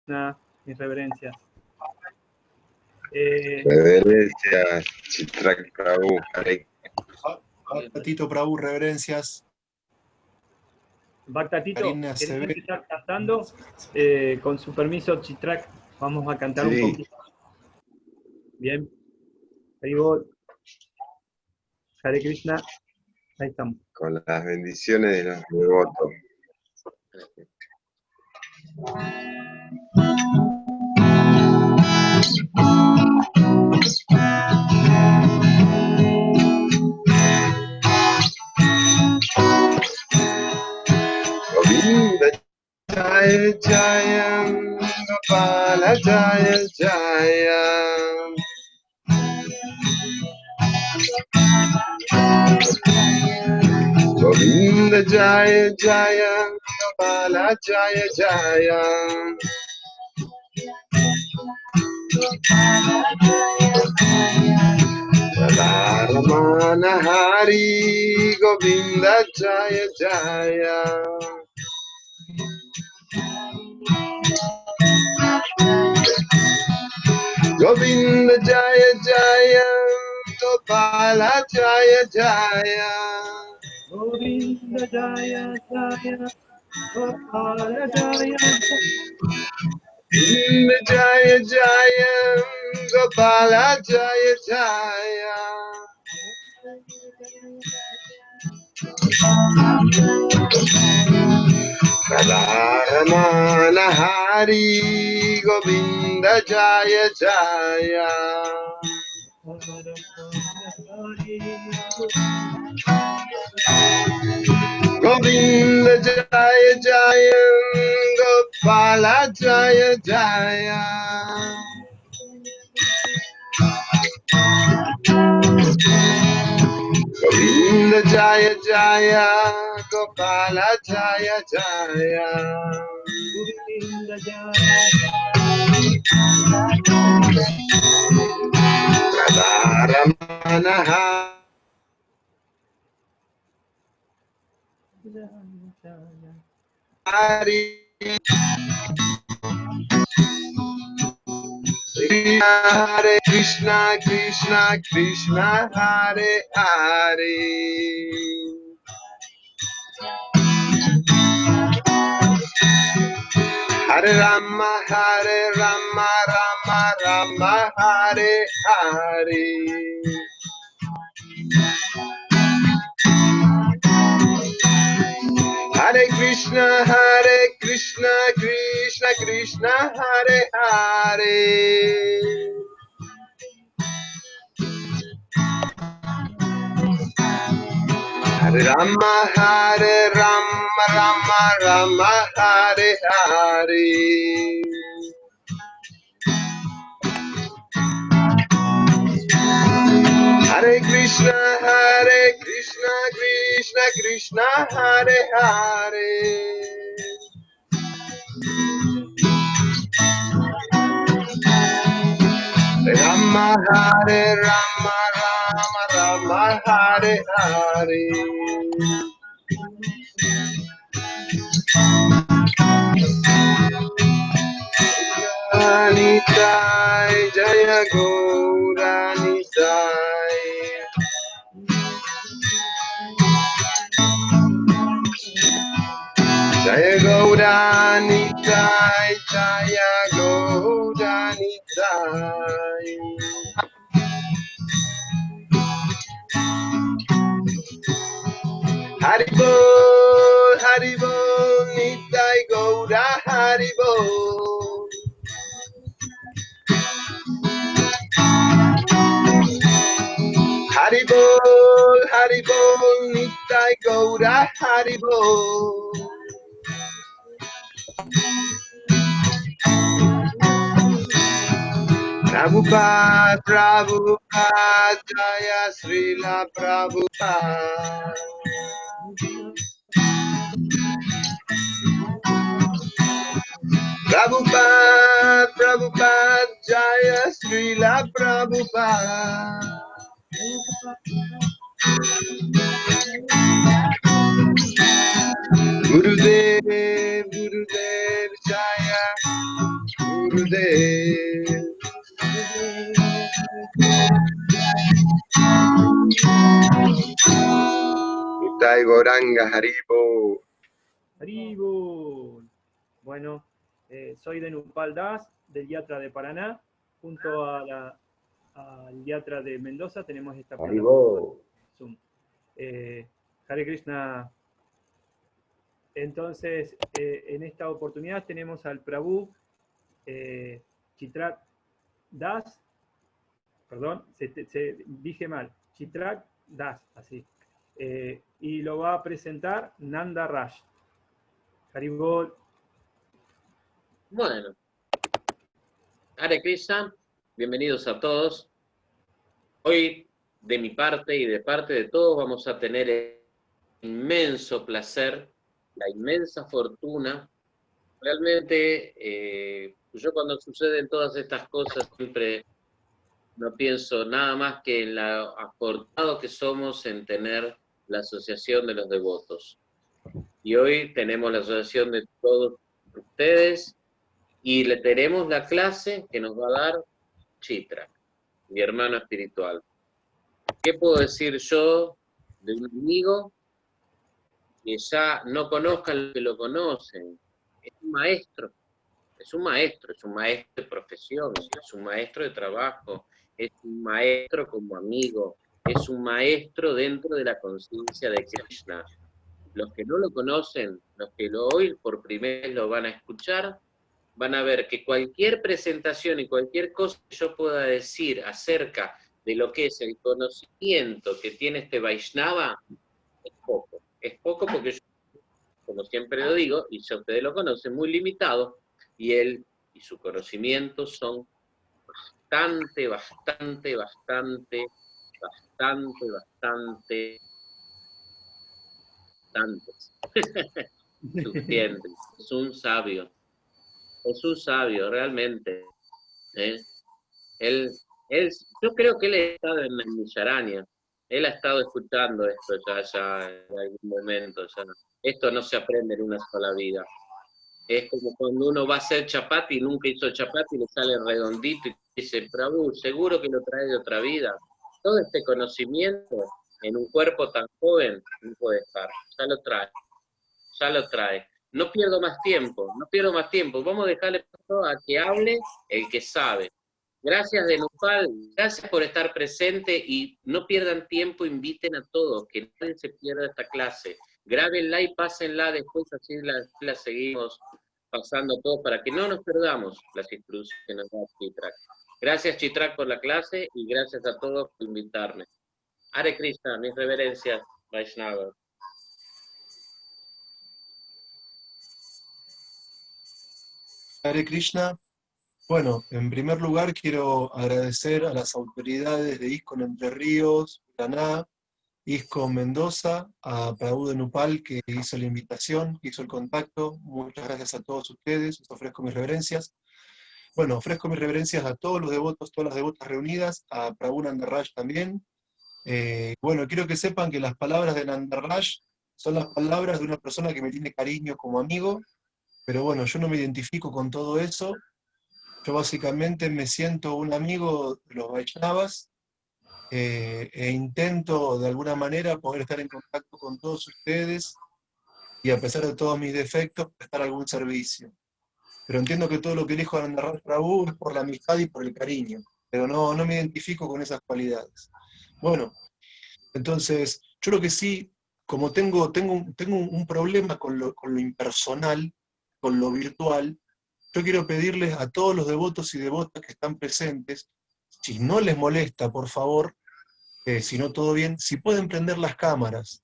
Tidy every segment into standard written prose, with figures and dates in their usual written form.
mis reverencias. Reverencias, Chitrak Prabhu. Bhaktatito Prabhu, reverencias. Bhaktatito, Karina ¿querés Acevedo. empezar cantando? Con su permiso, Chitrak, vamos a cantar un poquito. Bien. Haribol. Hare Krishna. Ahí estamos. Con las bendiciones de los devotos. Govinda Jaya Jaya, Gopala Jaya Jaya. Govinda Jaya Jaya, Gopala Jaya Jaya. Radharamana Hari, Govinda Jaya Jaya. Govinda Jaya Jaya, Gopala Jaya Jaya. Govinda Jaya Jaya, Gopala Jaya Jaya. Govinda Jaya Jaya, Gopala Jaya Jaya. Radharamana Hari, Govinda Jaya Jaya. Govinda Jaya Jaya, Gopala Jaya Jaya. Govinda Jaya Jaya, Gopala Jaya Jaya. Govinda Jaya. Radharamana Hari, Hare Krishna, Krishna Krishna, Hare Hare. Hare Rama, Rama Rama, Hare Hare. Hare Krishna, Krishna Krishna, Hare Hare. Hare Rama, Rama, Hare Hare. Hare Krishna, Krishna Krishna, Hare Hare. Rama, Rama, Hare Hare. Nitai, Jaya Gaura Nitai. Jaya Gaura Nitai, Jaya Gaura Nitai. Haribol, Nitai Gaura Haribol. Haribol, Nitai Gaura Haribol. Prabhupada, Jaya Srila Prabhupada. Prabhupada, Jaya Srila Prabhupada. Gurudev, Jaya. Nitai Goranga Haribo. Haribo. Bueno, soy de Nupal Das, del Yatra de Paraná, junto al Yatra de Mendoza tenemos esta plataforma Zoom. Hare Krishna. Entonces, en esta oportunidad tenemos al Prabhu Chitrak Das, perdón, dije mal, Chitrak Das, así. Y lo va a presentar Nanda Raj. Haribol. Bueno, Hare Krishna, bienvenidos a todos. Hoy, de mi parte y de parte de todos, vamos a tener el inmenso placer, la inmensa fortuna. Realmente, yo cuando suceden todas estas cosas siempre no pienso nada más que en lo afortunados que somos en tener la Asociación de los Devotos. Y hoy tenemos la asociación de todos ustedes y le tenemos la clase que nos va a dar Chitrak, mi hermano espiritual. ¿Qué puedo decir yo de un amigo que ya no conozcan los que lo conocen? Es un maestro, es un maestro, es un maestro de profesión, es un maestro de trabajo, es un maestro como amigo, es un maestro dentro de la conciencia de Krishna. Los que no lo conocen, los que hoy por primera vez lo van a escuchar, van a ver que cualquier presentación y cualquier cosa que yo pueda decir acerca de lo que es el conocimiento que tiene este Vaishnava, es poco porque yo, como siempre lo digo, y ya ustedes lo conocen, muy limitado, y él y su conocimiento son bastante suficientes. Es un sabio, realmente. Yo creo que él ha estado en la Millarania, él ha estado escuchando esto ya en algún momento. Ya. Esto no se aprende en una sola vida. Es como cuando uno va a hacer chapati y nunca hizo chapati y le sale redondito y dice, Prabhu, seguro que lo trae de otra vida. Todo este conocimiento en un cuerpo tan joven no puede estar, ya lo trae. No pierdo más tiempo. Vamos a dejarle paso a que hable el que sabe. Gracias de Nupal, gracias por estar presente y no pierdan tiempo, inviten a todos, que nadie se pierda esta clase. Grábenla y pásenla después, así la seguimos pasando todos para que no nos perdamos las instrucciones que nos da Chitrak. Gracias Chitrak por la clase y gracias a todos por invitarme. Hare Krishna, mis reverencias, Vaishnava. Hare Krishna. Bueno, en primer lugar quiero agradecer a las autoridades de ISKCON Entre Ríos, Paraná, ISKCON Mendoza, a Prabhu de Nupal que hizo la invitación, que hizo el contacto. Muchas gracias a todos ustedes, les ofrezco mis reverencias. Bueno, ofrezco mis reverencias a todos los devotos, todas las devotas reunidas, a Prabhu Nandaraj también. Bueno, quiero que sepan que las palabras de Nandaraj son las palabras de una persona que me tiene cariño como amigo, pero bueno, yo no me identifico con todo eso. Yo básicamente me siento un amigo de los Vaishnavas e intento de alguna manera poder estar en contacto con todos ustedes y a pesar de todos mis defectos, prestar algún servicio. Pero entiendo que todo lo que elijo a Nandaraj Prabhu es por la amistad y por el cariño, pero no me identifico con esas cualidades. Bueno, entonces, yo lo que sí, como tengo un problema con lo impersonal, con lo virtual, yo quiero pedirles a todos los devotos y devotas que están presentes, si no les molesta, por favor, si no todo bien, si pueden prender las cámaras.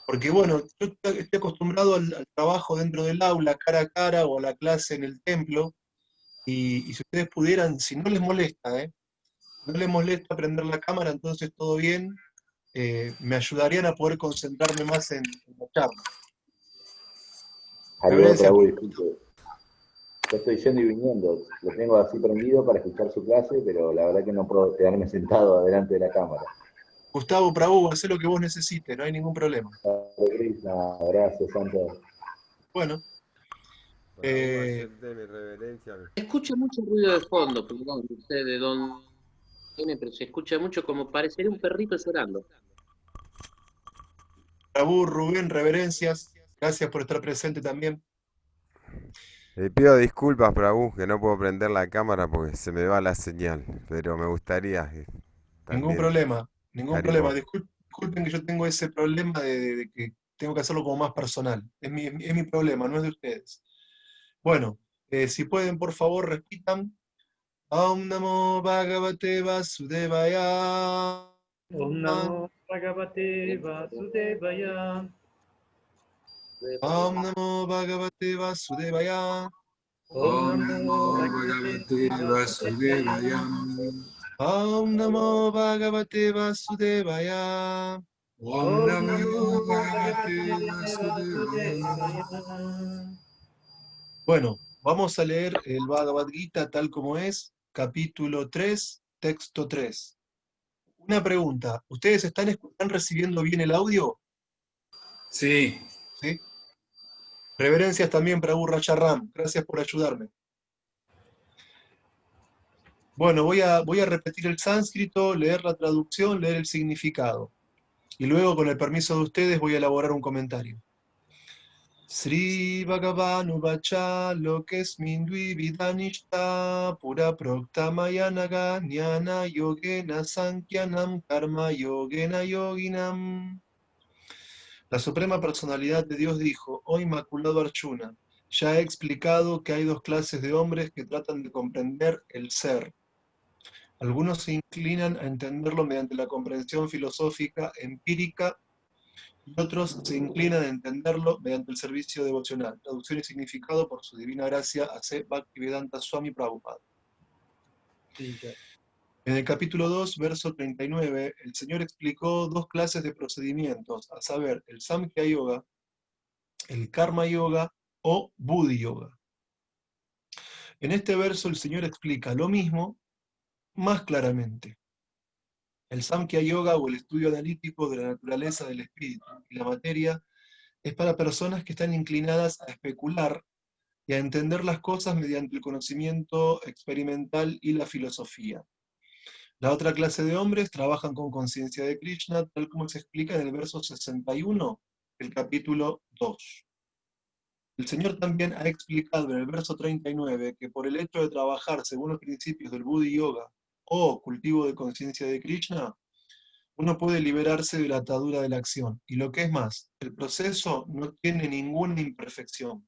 Porque bueno, yo estoy acostumbrado al trabajo dentro del aula, cara a cara, o a la clase en el templo, y si ustedes pudieran, si no les molesta, no les molesta prender la cámara, entonces todo bien, me ayudarían a poder concentrarme más en la charla. Prabhu, disculpe. Yo estoy yendo y viniendo, lo tengo así prendido para escuchar su clase, pero la verdad que no puedo quedarme sentado adelante de la cámara. Gustavo, Prabhu, hacé lo que vos necesites, no hay ningún problema. Gracias, Santo. Bueno. Escucho mucho ruido de fondo, perdón, no sé de dónde viene, pero se escucha mucho como parecería un perrito llorando. Prabhu, Rubén, reverencias. Gracias por estar presente también. Le pido disculpas, Prabhu, que no puedo prender la cámara porque se me va la señal, pero me gustaría Ningún también. problema, ningún problema. Haribol. Disculpen que yo tengo ese problema de que tengo que hacerlo como más personal. Es mi problema, no es de ustedes. Bueno, si pueden, por favor, repitan. Om Namo Bhagavate Vasudevaya. Om Namo Bhagavate Vasudevaya. Om Namo Bhagavate Vasudevaya. Om Namo Bhagavate Vasudevaya. Om Namo Bhagavate Vasudevaya. Om Namo Bhagavate Vasudevaya. Bueno, vamos a leer el Bhagavad Gita tal como es, capítulo 3, texto 3. Una pregunta, ¿ustedes están recibiendo bien el audio? Sí. ¿Sí? Reverencias también para Burra Charram, gracias por ayudarme. Bueno, voy a repetir el sánscrito, leer la traducción, leer el significado. Y luego, con el permiso de ustedes, voy a elaborar un comentario. Sri Bhagavanu Vacha Lokesmin Dvividanishta Pura Prokta Mayanaga Jnana Yogena Sankyanam Karma Yogena Yoginam. La Suprema Personalidad de Dios dijo: oh Inmaculado Arjuna, ya he explicado que hay dos clases de hombres que tratan de comprender el ser. Algunos se inclinan a entenderlo mediante la comprensión filosófica empírica y otros se inclinan a entenderlo mediante el servicio devocional. Traducción y significado por su divina gracia A.C. Bhaktivedanta Swami Prabhupada. En el capítulo 2, verso 39, el Señor explicó dos clases de procedimientos, a saber, el Samkhya Yoga, el Karma Yoga o Buddhi Yoga. En este verso el Señor explica lo mismo más claramente. El Samkhya Yoga o el estudio analítico de la naturaleza del espíritu y la materia es para personas que están inclinadas a especular y a entender las cosas mediante el conocimiento experimental y la filosofía. La otra clase de hombres trabajan con conciencia de Krishna, tal como se explica en el verso 61 del capítulo 2. El Señor también ha explicado en el verso 39 que por el hecho de trabajar según los principios del Buddhi Yoga o cultivo de conciencia de Krishna, uno puede liberarse de la atadura de la acción. Y lo que es más, el proceso no tiene ninguna imperfección.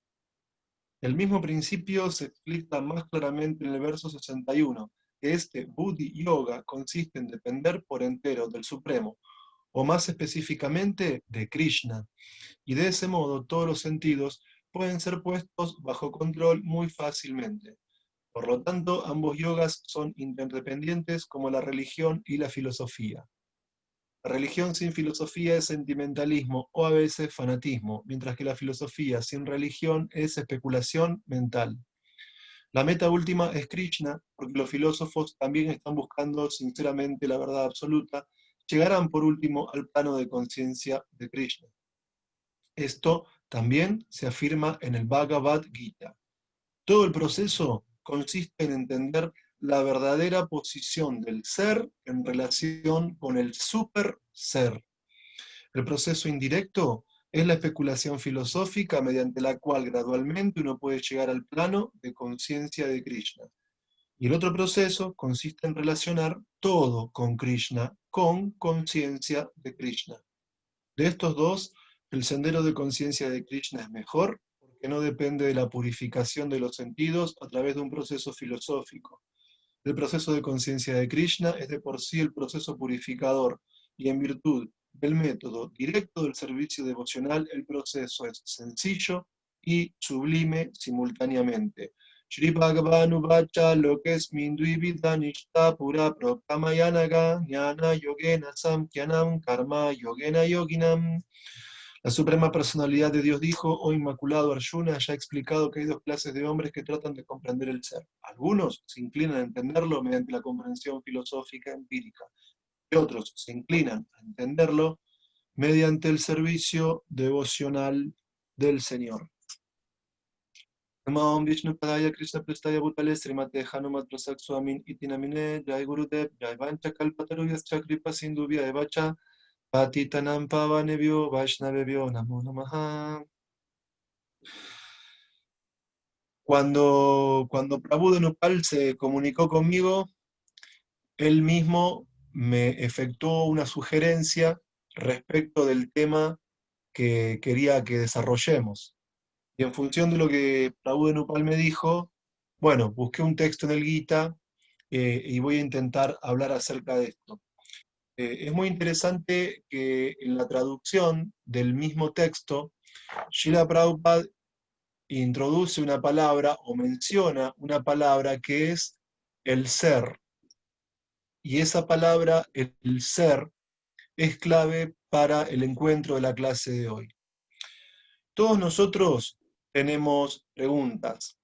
El mismo principio se explica más claramente en el verso 61, que este Buddhi Yoga consiste en depender por entero del Supremo, o más específicamente de Krishna, y de ese modo todos los sentidos pueden ser puestos bajo control muy fácilmente. Por lo tanto, ambos yogas son interdependientes como la religión y la filosofía. La religión sin filosofía es sentimentalismo o a veces fanatismo, mientras que la filosofía sin religión es especulación mental. La meta última es Krishna, porque los filósofos también están buscando sinceramente la verdad absoluta, llegarán por último al plano de conciencia de Krishna. Esto también se afirma en el Bhagavad Gita. Todo el proceso consiste en entender la verdadera posición del ser en relación con el super ser. El proceso indirecto es la especulación filosófica mediante la cual gradualmente uno puede llegar al plano de conciencia de Krishna. Y el otro proceso consiste en relacionar todo con Krishna, con conciencia de Krishna. De estos dos, el sendero de conciencia de Krishna es mejor porque no depende de la purificación de los sentidos a través de un proceso filosófico. El proceso de conciencia de Krishna es de por sí el proceso purificador, y en virtud del método directo del servicio devocional, el proceso es sencillo y sublime simultáneamente. Shri Bhagavanu Vacha Lokesmin Dvividanishta Pura Proktamayanaga Jnana Yogena Samkhyanam Karma Yogena Yoginam. La Suprema Personalidad de Dios dijo: oh Inmaculado Arjuna, ya he explicado que hay dos clases de hombres que tratan de comprender el ser. Algunos se inclinan a entenderlo mediante la comprensión filosófica empírica, y otros se inclinan a entenderlo mediante el servicio devocional del Señor. Namah Vishnu Padaya Krishna Prestaya Bhutale Srimate Hanumat Prasak Swamin Iti Namine Jai Gurudev Jai Vancha Kalpataru Yascha Kripa Sindhu Vyaya Vacha Patitanam pavanebhyo vaishnavebhyo namo namaha. Cuando Prabhu Dhanupal se comunicó conmigo, él mismo me efectuó una sugerencia respecto del tema que quería que desarrollemos. Y en función de lo que Prabhu Dhanupal me dijo, bueno, busqué un texto en el Gita y voy a intentar hablar acerca de esto. Es muy interesante que en la traducción del mismo texto, Srila Prabhupada introduce una palabra o menciona una palabra que es el ser. Y esa palabra, el ser, es clave para el encuentro de la clase de hoy. Todos nosotros tenemos preguntas.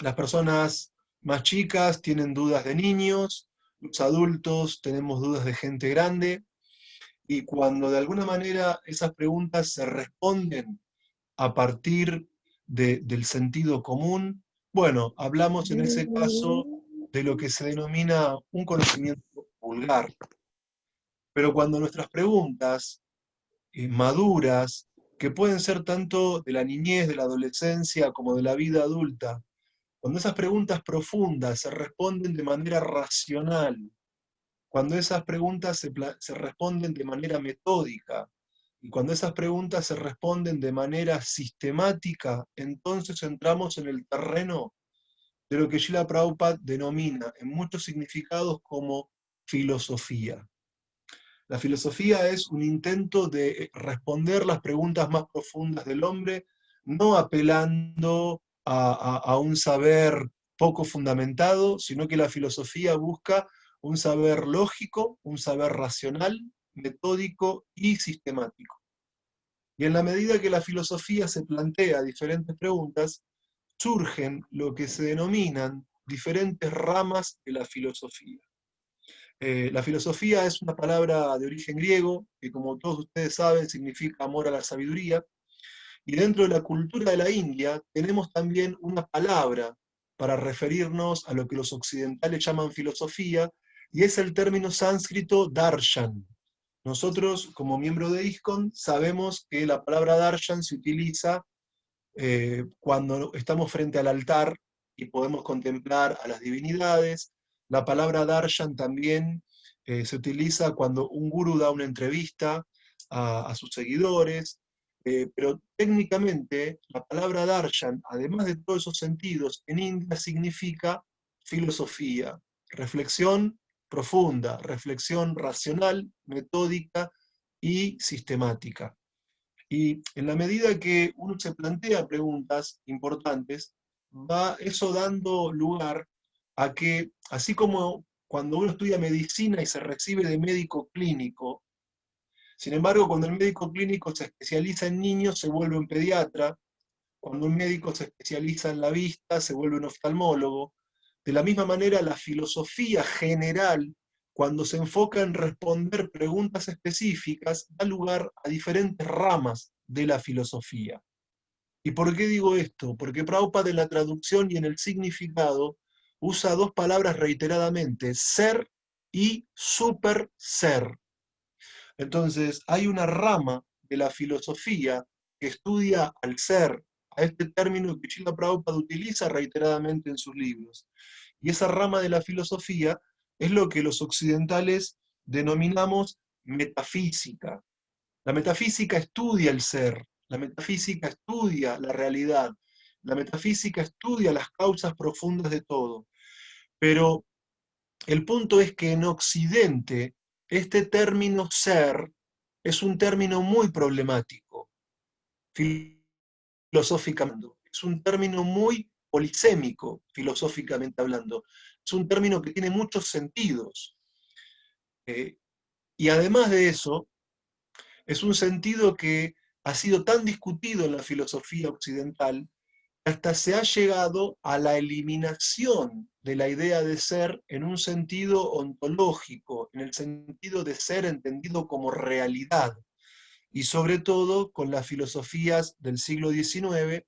Las personas más chicas tienen dudas de niños, los adultos tenemos dudas de gente grande, y cuando de alguna manera esas preguntas se responden a partir del sentido común, bueno, hablamos en ese caso de lo que se denomina un conocimiento vulgar. Pero cuando nuestras preguntas maduras, que pueden ser tanto de la niñez, de la adolescencia, como de la vida adulta, cuando esas preguntas profundas se responden de manera racional, cuando esas preguntas se responden de manera metódica, y cuando esas preguntas se responden de manera sistemática, entonces entramos en el terreno de lo que Srila Prabhupada denomina en muchos significados como filosofía. La filosofía es un intento de responder las preguntas más profundas del hombre, no apelando a un saber poco fundamentado, sino que la filosofía busca un saber lógico, un saber racional, metódico y sistemático. Y en la medida que la filosofía se plantea diferentes preguntas, surgen lo que se denominan diferentes ramas de la filosofía. La filosofía es una palabra de origen griego, que como todos ustedes saben significa amor a la sabiduría, y dentro de la cultura de la India tenemos también una palabra para referirnos a lo que los occidentales llaman filosofía, y es el término sánscrito darshan. Nosotros, como miembro de ISKCON, sabemos que la palabra darshan se utiliza cuando estamos frente al altar y podemos contemplar a las divinidades. La palabra darshan también se utiliza cuando un gurú da una entrevista a sus seguidores, pero técnicamente la palabra darshan, además de todos esos sentidos, en India significa filosofía, reflexión profunda, reflexión racional, metódica y sistemática. Y en la medida que uno se plantea preguntas importantes, va eso dando lugar a que, así como cuando uno estudia medicina y se recibe de médico clínico, sin embargo, cuando el médico clínico se especializa en niños, se vuelve un pediatra; cuando un médico se especializa en la vista, se vuelve un oftalmólogo. De la misma manera, la filosofía general, cuando se enfoca en responder preguntas específicas, da lugar a diferentes ramas de la filosofía. ¿Y por qué digo esto? Porque Prabhupada en la traducción y en el significado usa dos palabras reiteradamente: ser y super ser. Entonces, hay una rama de la filosofía que estudia al ser, a este término que Srila Prabhupada utiliza reiteradamente en sus libros. Y esa rama de la filosofía es lo que los occidentales denominamos metafísica. La metafísica estudia el ser, la metafísica estudia la realidad, la metafísica estudia las causas profundas de todo. Pero el punto es que en Occidente este término ser es un término muy problemático, filosóficamente. Es un término muy polisémico, filosóficamente hablando. Es un término que tiene muchos sentidos. Y además de eso, es un sentido que ha sido tan discutido en la filosofía occidental que hasta se ha llegado a la eliminación de la idea de ser en un sentido ontológico, en el sentido de ser entendido como realidad, y sobre todo con las filosofías del siglo XIX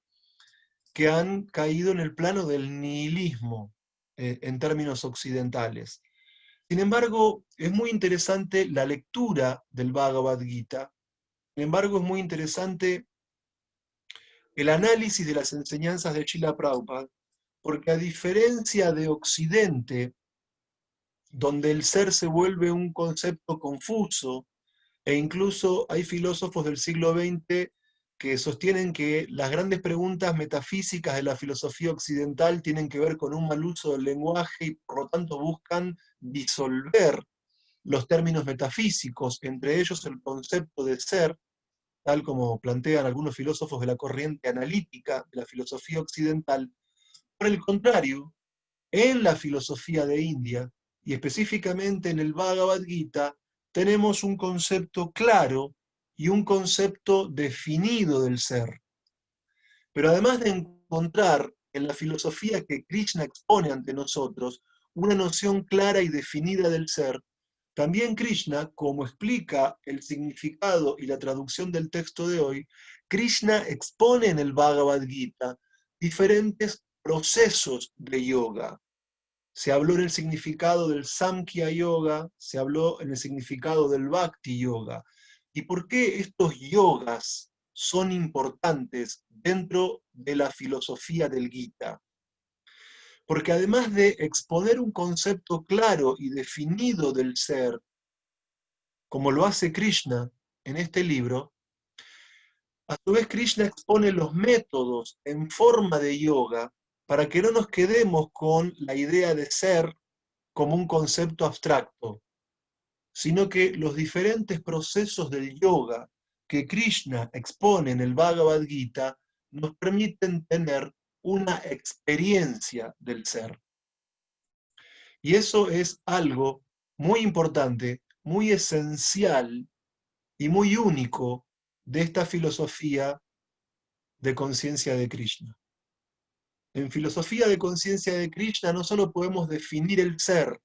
que han caído en el plano del nihilismo en términos occidentales. Sin embargo, es muy interesante la lectura del Bhagavad Gita. Sin embargo, es muy interesante el análisis de las enseñanzas de Srila Prabhupada, porque a diferencia de Occidente, donde el ser se vuelve un concepto confuso, e incluso hay filósofos del siglo XX que sostienen que las grandes preguntas metafísicas de la filosofía occidental tienen que ver con un mal uso del lenguaje y por lo tanto buscan disolver los términos metafísicos, entre ellos el concepto de ser, tal como plantean algunos filósofos de la corriente analítica de la filosofía occidental. Por el contrario, en la filosofía de India, y específicamente en el Bhagavad Gita, tenemos un concepto claro y un concepto definido del ser. Pero además de encontrar en la filosofía que Krishna expone ante nosotros una noción clara y definida del ser, también Krishna, como explica el significado y la traducción del texto de hoy, Krishna expone en el Bhagavad Gita diferentes procesos de yoga. Se habló en el significado del Samkhya Yoga, se habló en el significado del Bhakti Yoga. ¿Y por qué estos yogas son importantes dentro de la filosofía del Gita? Porque además de exponer un concepto claro y definido del ser, como lo hace Krishna en este libro, a su vez Krishna expone los métodos en forma de yoga para que no nos quedemos con la idea de ser como un concepto abstracto, sino que los diferentes procesos del yoga que Krishna expone en el Bhagavad Gita nos permiten tener una experiencia del ser. Y eso es algo muy importante, muy esencial y muy único de esta filosofía de conciencia de Krishna. En filosofía de conciencia de Krishna no solo podemos definir el ser,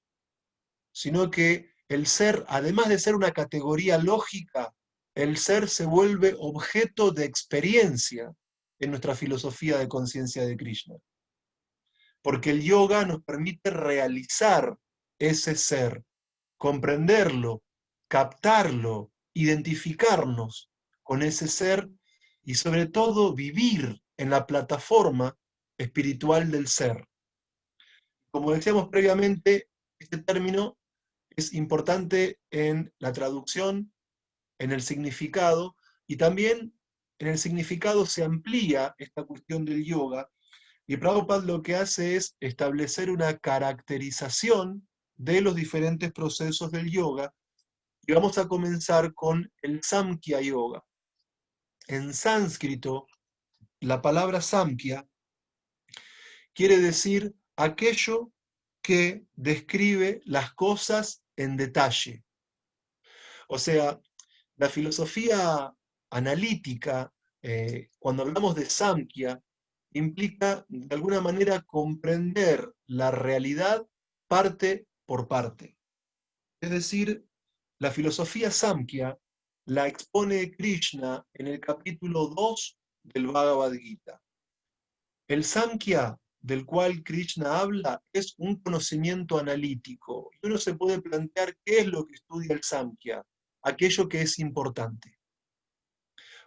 sino que el ser, además de ser una categoría lógica, el ser se vuelve objeto de experiencia en nuestra filosofía de conciencia de Krishna. Porque el yoga nos permite realizar ese ser, comprenderlo, captarlo, identificarnos con ese ser y sobre todo vivir en la plataforma espiritual del ser. Como decíamos previamente, este término es importante en la traducción, en el significado, y también en el significado se amplía esta cuestión del yoga, y Prabhupada lo que hace es establecer una caracterización de los diferentes procesos del yoga, y vamos a comenzar con el Samkhya Yoga. En sánscrito, la palabra Samkhya quiere decir aquello que describe las cosas en detalle. O sea, la filosofía analítica, cuando hablamos de Samkhya, implica de alguna manera comprender la realidad parte por parte. Es decir, la filosofía Samkhya la expone Krishna en el capítulo 2 del Bhagavad Gita. El Samkhya del cual Krishna habla es un conocimiento analítico. Y uno se puede plantear qué es lo que estudia el Samkhya, aquello que es importante.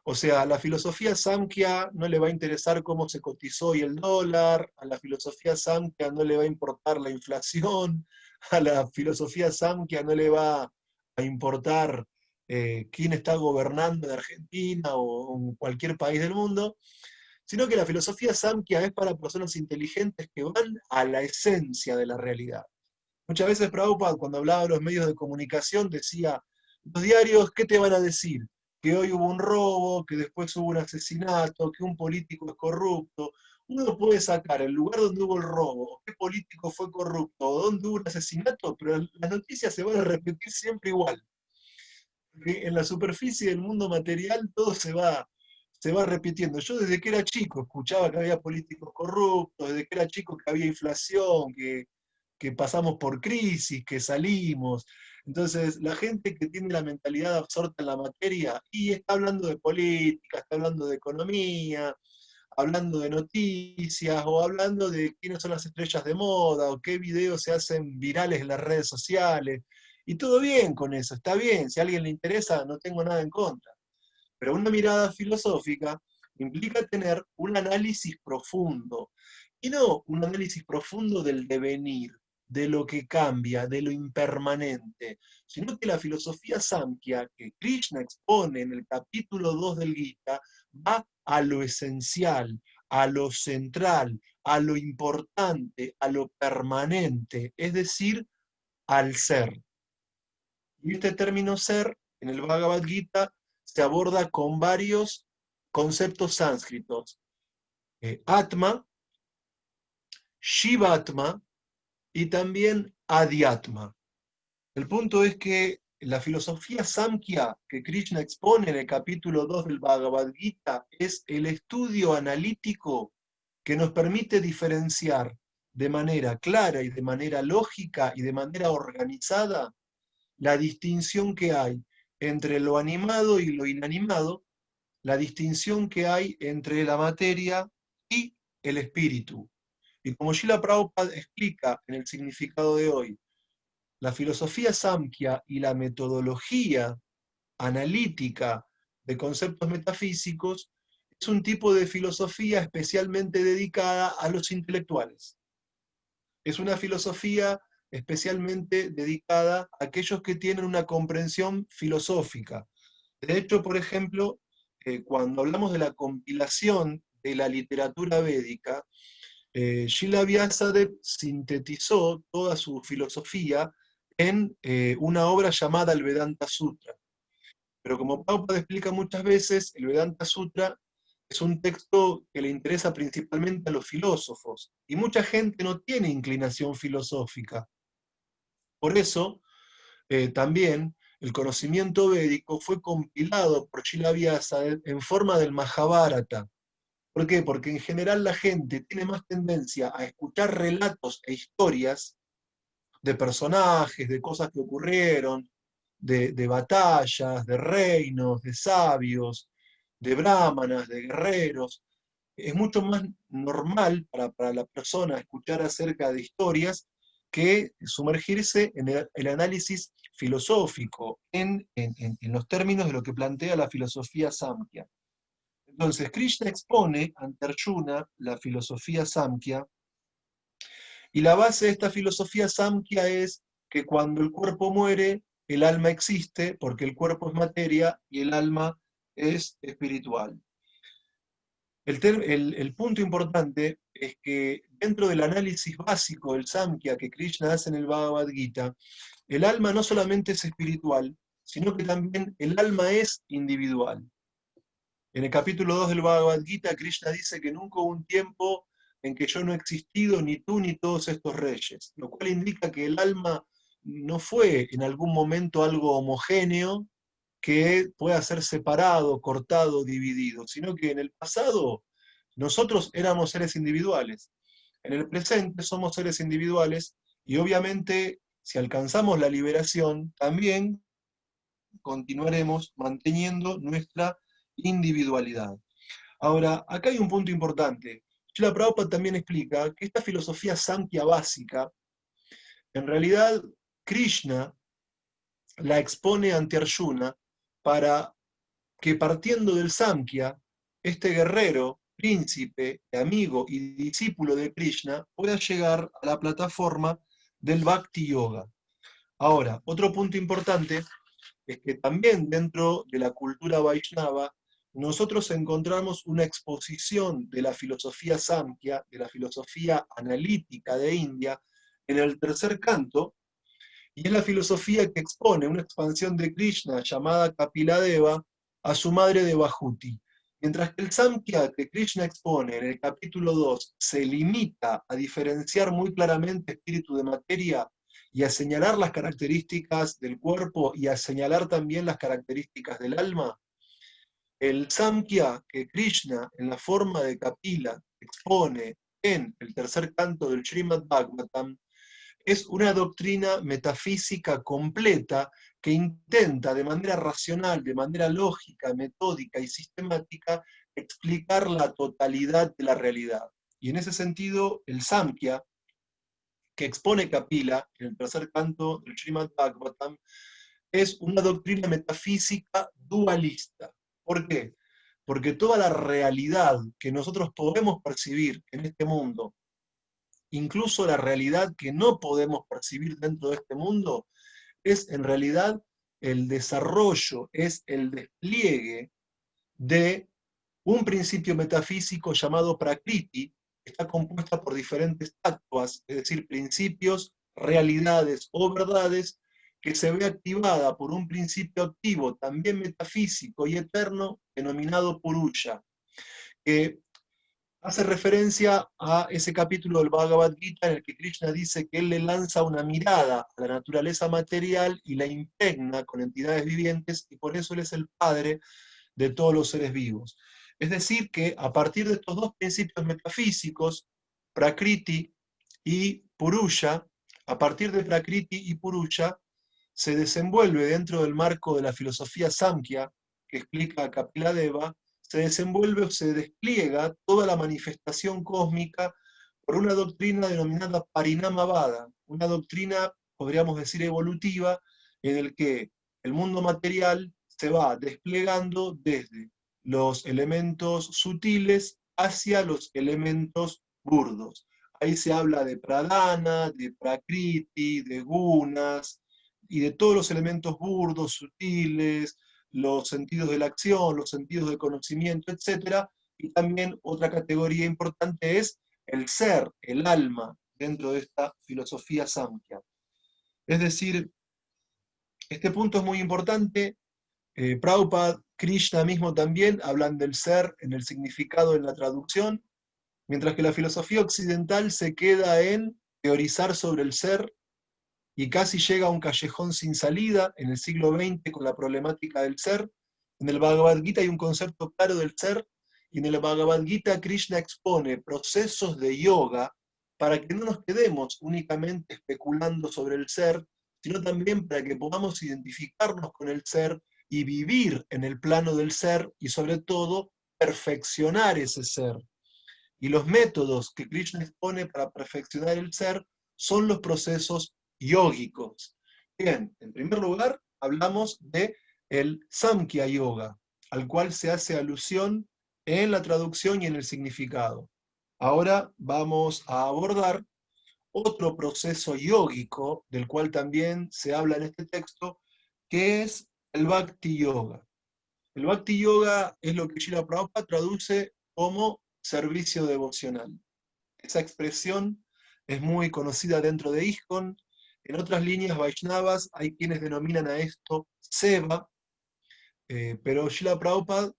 O sea, a la filosofía Samkhya no le va a interesar cómo se cotizó hoy el dólar, a la filosofía Samkhya no le va a importar la inflación, a la filosofía Samkhya no le va a importar quién está gobernando en Argentina o en cualquier país del mundo, sino que la filosofía Samkhya es para personas inteligentes que van a la esencia de la realidad. Muchas veces Prabhupada, cuando hablaba de los medios de comunicación, decía, los diarios, ¿qué te van a decir? Que hoy hubo un robo, que después hubo un asesinato, que un político es corrupto. Uno puede sacar el lugar donde hubo el robo, qué político fue corrupto, o dónde hubo un asesinato, pero las noticias se van a repetir siempre igual. Porque en la superficie del mundo material todo se va repitiendo. Yo desde que era chico escuchaba que había políticos corruptos, desde que era chico que había inflación, que pasamos por crisis, que salimos. Entonces, la gente que tiene la mentalidad absorta en la materia y está hablando de política, está hablando de economía, hablando de noticias o hablando de quiénes son las estrellas de moda o qué videos se hacen virales en las redes sociales. Y todo bien con eso, está bien, si a alguien le interesa, no tengo nada en contra. Pero una mirada filosófica implica tener un análisis profundo, y no un análisis profundo del devenir, de lo que cambia, de lo impermanente, sino que la filosofía Samkhya que Krishna expone en el capítulo 2 del Gita va a lo esencial, a lo central, a lo importante, a lo permanente, es decir, al ser. Y este término ser, en el Bhagavad Gita, se aborda con varios conceptos sánscritos. Atma, Shivatma y también Adhyatma. El punto es que la filosofía Samkhya que Krishna expone en el capítulo 2 del Bhagavad Gita es el estudio analítico que nos permite diferenciar de manera clara y de manera lógica y de manera organizada la distinción que hay entre lo animado y lo inanimado, la distinción que hay entre la materia y el espíritu. Y como Srila Prabhupada explica en el significado de hoy, la filosofía Samkhya y la metodología analítica de conceptos metafísicos es un tipo de filosofía especialmente dedicada a los intelectuales. Es una filosofía especialmente dedicada a aquellos que tienen una comprensión filosófica. De hecho, por ejemplo, cuando hablamos de la compilación de la literatura védica, Srila Vyasadeva sintetizó toda su filosofía en una obra llamada el Vedanta Sutra. Pero como Prabhupada explica muchas veces, el Vedanta Sutra es un texto que le interesa principalmente a los filósofos, y mucha gente no tiene inclinación filosófica. Por eso, también el conocimiento védico fue compilado por Srila Vyasadeva en forma del Mahabharata. ¿Por qué? Porque en general la gente tiene más tendencia a escuchar relatos e historias de personajes, de cosas que ocurrieron, de batallas, de reinos, de sabios, de brahmanas, de guerreros. Es mucho más normal para la persona escuchar acerca de historias que sumergirse en el análisis filosófico, en los términos de lo que plantea la filosofía Samkhya. Entonces, Krishna expone ante Arjuna la filosofía Samkhya, y la base de esta filosofía Samkhya es que cuando el cuerpo muere, el alma existe, porque el cuerpo es materia y el alma es espiritual. El punto importante es que dentro del análisis básico del Samkhya que Krishna hace en el Bhagavad Gita, el alma no solamente es espiritual, sino que también el alma es individual. En el capítulo 2 del Bhagavad Gita, Krishna dice que nunca hubo un tiempo en que yo no he existido, ni tú, ni todos estos reyes, lo cual indica que el alma no fue en algún momento algo homogéneo que pueda ser separado, cortado, dividido, sino que en el pasado nosotros éramos seres individuales. En el presente somos seres individuales y obviamente si alcanzamos la liberación, también continuaremos manteniendo nuestra individualidad. Ahora, acá hay un punto importante. Srila Prabhupada también explica que esta filosofía Samkhya básica, en realidad Krishna la expone ante Arjuna para que partiendo del Samkhya, este guerrero, príncipe, amigo y discípulo de Krishna pueda llegar a la plataforma del Bhakti Yoga. Ahora, otro punto importante es que también dentro de la cultura Vaishnava nosotros encontramos una exposición de la filosofía Samkhya, de la filosofía analítica de India, en el tercer canto, y es la filosofía que expone una expansión de Krishna llamada Kapiladeva a su madre Devahuti. Mientras que el Samkhya que Krishna expone en el capítulo 2 se limita a diferenciar muy claramente espíritu de materia y a señalar las características del cuerpo y a señalar también las características del alma, el Samkhya que Krishna en la forma de Kapila expone en el tercer canto del Srimad Bhagavatam es una doctrina metafísica completa que intenta de manera racional, de manera lógica, metódica y sistemática explicar la totalidad de la realidad. Y en ese sentido, el Samkhya, que expone Kapila en el tercer canto del Srimad Bhagavatam, es una doctrina metafísica dualista. ¿Por qué? Porque toda la realidad que nosotros podemos percibir en este mundo, incluso la realidad que no podemos percibir dentro de este mundo, es en realidad el desarrollo, es el despliegue de un principio metafísico llamado Prakriti, que está compuesta por diferentes tattvas, es decir, principios, realidades o verdades, que se ve activada por un principio activo, también metafísico y eterno, denominado Purusha, que hace referencia a ese capítulo del Bhagavad Gita en el que Krishna dice que él le lanza una mirada a la naturaleza material y la impregna con entidades vivientes, y por eso él es el padre de todos los seres vivos. Es decir, que a partir de estos dos principios metafísicos, Prakriti y Purusha, a partir de Prakriti y Purusha, se desenvuelve dentro del marco de la filosofía Samkhya, que explica Kapila Deva, se desenvuelve o se despliega toda la manifestación cósmica por una doctrina denominada Parinamavada, una doctrina, podríamos decir, evolutiva, en el que el mundo material se va desplegando desde los elementos sutiles hacia los elementos burdos. Ahí se habla de pradana, de prakriti, de gunas, y de todos los elementos burdos, sutiles, los sentidos de la acción, los sentidos del conocimiento, etc. Y también otra categoría importante es el ser, el alma, dentro de esta filosofía Samkhya. Es decir, este punto es muy importante. Prabhupada, Krishna mismo también hablan del ser en el significado en la traducción, mientras que la filosofía occidental se queda en teorizar sobre el ser y casi llega a un callejón sin salida en el siglo XX con la problemática del ser. En el Bhagavad Gita hay un concepto claro del ser, y en el Bhagavad Gita Krishna expone procesos de yoga para que no nos quedemos únicamente especulando sobre el ser, sino también para que podamos identificarnos con el ser y vivir en el plano del ser y sobre todo perfeccionar ese ser. Y los métodos que Krishna expone para perfeccionar el ser son los procesos yógicos. Bien, en primer lugar hablamos de el Samkhya Yoga, al cual se hace alusión en la traducción y en el significado. Ahora vamos a abordar otro proceso yógico del cual también se habla en este texto, que es el Bhakti Yoga. El Bhakti Yoga es lo que Srila Prabhupada traduce como servicio devocional. Esa expresión es muy conocida dentro de ISKCON. En otras líneas Vaishnavas hay quienes denominan a esto Seva, pero Srila Prabhupada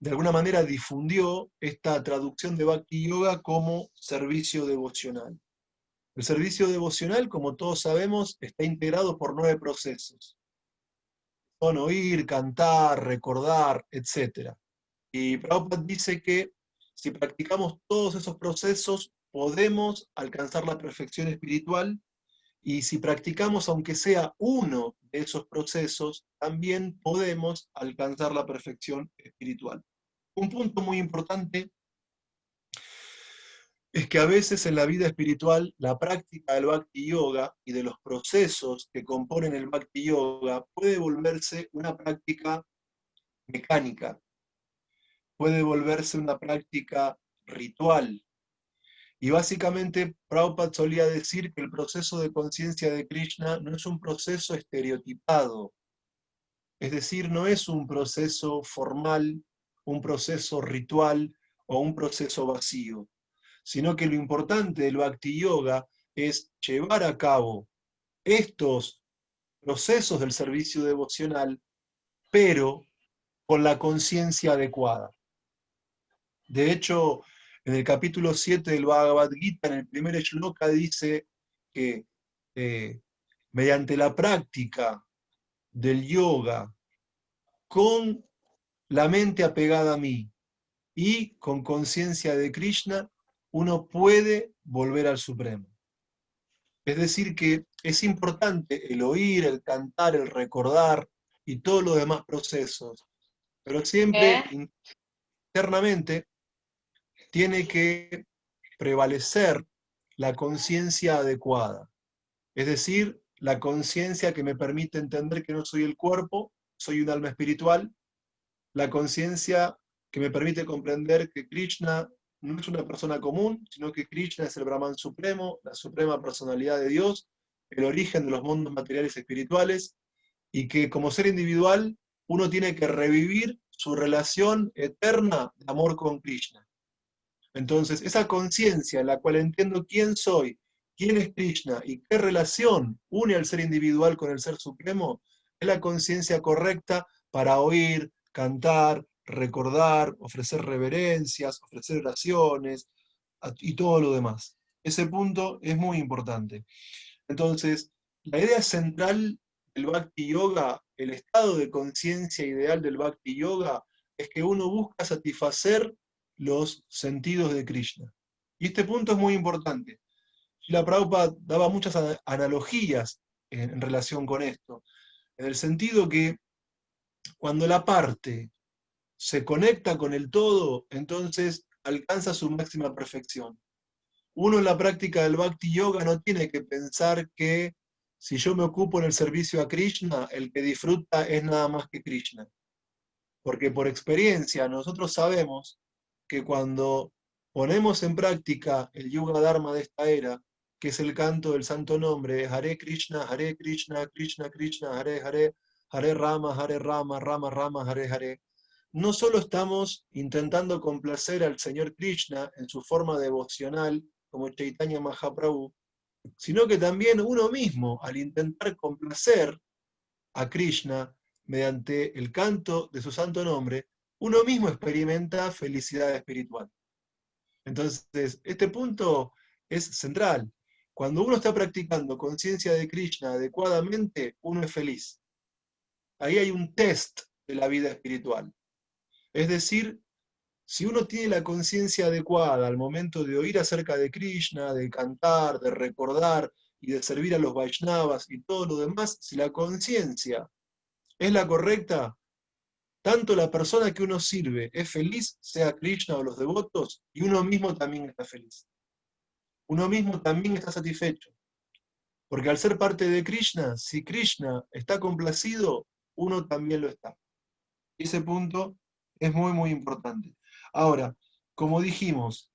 de alguna manera difundió esta traducción de Bhakti Yoga como servicio devocional. El servicio devocional, como todos sabemos, está integrado por 9 procesos. Son oír, cantar, recordar, etc. Y Prabhupada dice que si practicamos todos esos procesos, podemos alcanzar la perfección espiritual, y si practicamos aunque sea uno de esos procesos, también podemos alcanzar la perfección espiritual. Un punto muy importante es que a veces en la vida espiritual la práctica del Bhakti Yoga y de los procesos que componen el Bhakti Yoga puede volverse una práctica mecánica, puede volverse una práctica ritual. Y básicamente Prabhupada solía decir que el proceso de conciencia de Krishna no es un proceso estereotipado, es decir, no es un proceso formal, un proceso ritual o un proceso vacío, sino que lo importante del Bhakti Yoga es llevar a cabo estos procesos del servicio devocional, pero con la conciencia adecuada. De hecho, en el capítulo 7 del Bhagavad Gita, en el primer shloka, dice que mediante la práctica del yoga, con la mente apegada a mí y con conciencia de Krishna, uno puede volver al Supremo. Es decir, que es importante el oír, el cantar, el recordar y todos los demás procesos, pero siempre internamente tiene que prevalecer la conciencia adecuada, es decir, la conciencia que me permite entender que no soy el cuerpo, soy un alma espiritual, la conciencia que me permite comprender que Krishna no es una persona común, sino que Krishna es el Brahman supremo, la suprema personalidad de Dios, el origen de los mundos materiales y espirituales, y que como ser individual uno tiene que revivir su relación eterna de amor con Krishna. Entonces, esa conciencia en la cual entiendo quién soy, quién es Krishna y qué relación une al ser individual con el ser supremo, es la conciencia correcta para oír, cantar, recordar, ofrecer reverencias, ofrecer oraciones y todo lo demás. Ese punto es muy importante. Entonces, la idea central del Bhakti Yoga, el estado de conciencia ideal del Bhakti Yoga, es que uno busca satisfacer los sentidos de Krishna. Y este punto es muy importante. Srila Prabhupada daba muchas analogías en relación con esto, en el sentido que cuando la parte se conecta con el todo, entonces alcanza su máxima perfección. Uno en la práctica del Bhakti Yoga no tiene que pensar que si yo me ocupo en el servicio a Krishna, el que disfruta es nada más que Krishna. Porque por experiencia nosotros sabemos que cuando ponemos en práctica el Yuga Dharma de esta era, que es el canto del santo nombre, Hare Krishna, Krishna Krishna, Hare Hare, Hare Rama, Rama Rama, Hare Hare, no solo estamos intentando complacer al Señor Krishna en su forma devocional, como Chaitanya Mahaprabhu, sino que también uno mismo, al intentar complacer a Krishna mediante el canto de su santo nombre, uno mismo experimenta felicidad espiritual. Entonces, este punto es central. Cuando uno está practicando conciencia de Krishna adecuadamente, uno es feliz. Ahí hay un test de la vida espiritual. Es decir, si uno tiene la conciencia adecuada al momento de oír acerca de Krishna, de cantar, de recordar y de servir a los Vaishnavas y todo lo demás, si la conciencia es la correcta, tanto la persona que uno sirve es feliz, sea Krishna o los devotos, y uno mismo también está feliz. Uno mismo también está satisfecho. Porque al ser parte de Krishna, si Krishna está complacido, uno también lo está. Ese punto es muy, muy importante. Ahora, como dijimos,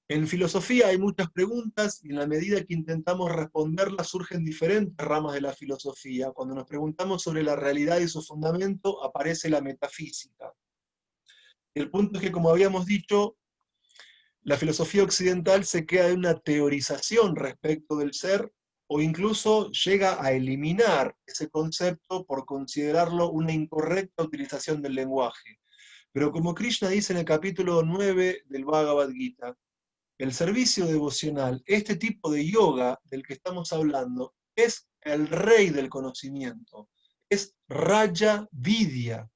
en filosofía hay muchas preguntas y en la medida que intentamos responderlas surgen diferentes ramas de la filosofía. Cuando nos preguntamos sobre la realidad y su fundamento, aparece la metafísica. El punto es que, como habíamos dicho, la filosofía occidental se queda en una teorización respecto del ser o incluso llega a eliminar ese concepto por considerarlo una incorrecta utilización del lenguaje. Pero como Krishna dice en el capítulo 9 del Bhagavad Gita, el servicio devocional, este tipo de yoga del que estamos hablando, es el rey del conocimiento, es Raja Vidya.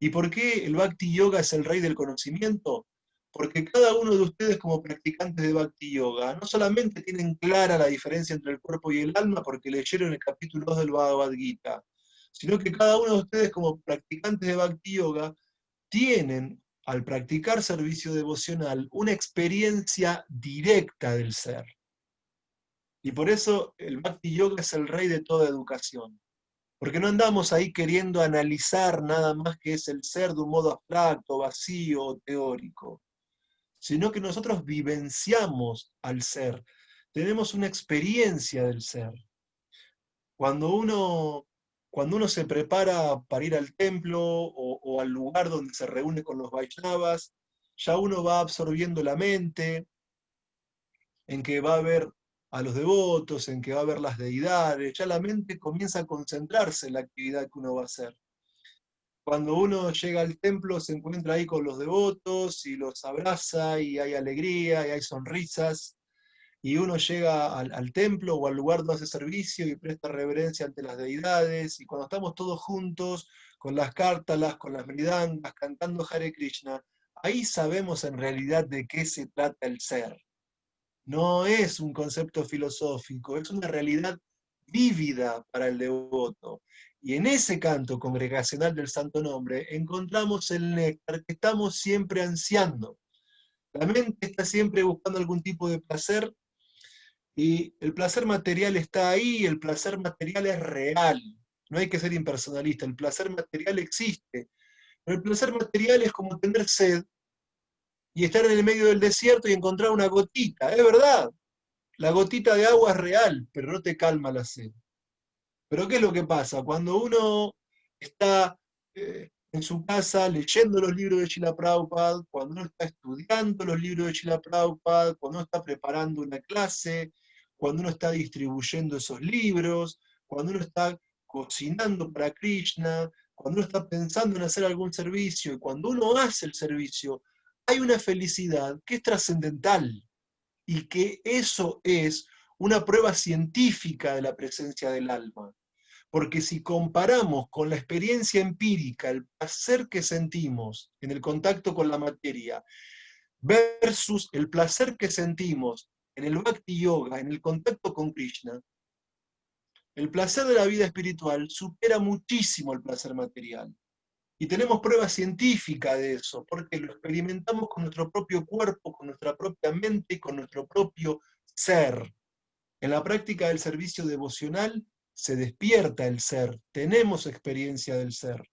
¿Y por qué el Bhakti Yoga es el rey del conocimiento? Porque cada uno de ustedes como practicantes de Bhakti Yoga no solamente tienen clara la diferencia entre el cuerpo y el alma porque leyeron el capítulo 2 del Bhagavad Gita, sino que cada uno de ustedes como practicantes de Bhakti Yoga tienen, al practicar servicio devocional, una experiencia directa del ser. Y por eso el Bhakti Yoga es el rey de toda educación. Porque no andamos ahí queriendo analizar nada más que es el ser de un modo abstracto, vacío o teórico, sino que nosotros vivenciamos al ser, tenemos una experiencia del ser. Cuando uno se prepara para ir al templo o al lugar donde se reúne con los Vaishnavas, ya uno va absorbiendo la mente, en que va a ver a los devotos, en que va a ver las deidades, ya la mente comienza a concentrarse en la actividad que uno va a hacer. Cuando uno llega al templo se encuentra ahí con los devotos y los abraza y hay alegría y hay sonrisas, y uno llega al templo o al lugar donde hace servicio y presta reverencia ante las deidades, y cuando estamos todos juntos, con las cártalas, con las mridangas, cantando Hare Krishna, ahí sabemos en realidad de qué se trata el ser. no es un concepto filosófico, es una realidad vívida para el devoto. Y en ese canto congregacional del Santo Nombre encontramos el néctar que estamos siempre ansiando. La mente está siempre buscando algún tipo de placer, y el placer material está ahí, el placer material es real. No hay que ser impersonalista, el placer material existe. Pero el placer material es como tener sed y estar en el medio del desierto y encontrar una gotita. Es verdad, la gotita de agua es real, pero no te calma la sed. Pero ¿qué es lo que pasa? Cuando uno está en su casa leyendo los libros de Srila Prabhupada, cuando uno está estudiando los libros de Srila Prabhupada, cuando uno está preparando una clase, cuando uno está distribuyendo esos libros, cuando uno está cocinando para Krishna, cuando uno está pensando en hacer algún servicio, y cuando uno hace el servicio, hay una felicidad que es trascendental, y que eso es una prueba científica de la presencia del alma. Porque si comparamos con la experiencia empírica, el placer que sentimos en el contacto con la materia, versus el placer que sentimos en el Bhakti Yoga, en el contacto con Krishna, el placer de la vida espiritual supera muchísimo el placer material. Y tenemos prueba científica de eso, porque lo experimentamos con nuestro propio cuerpo, con nuestra propia mente y con nuestro propio ser. En la práctica del servicio devocional se despierta el ser, tenemos experiencia del ser.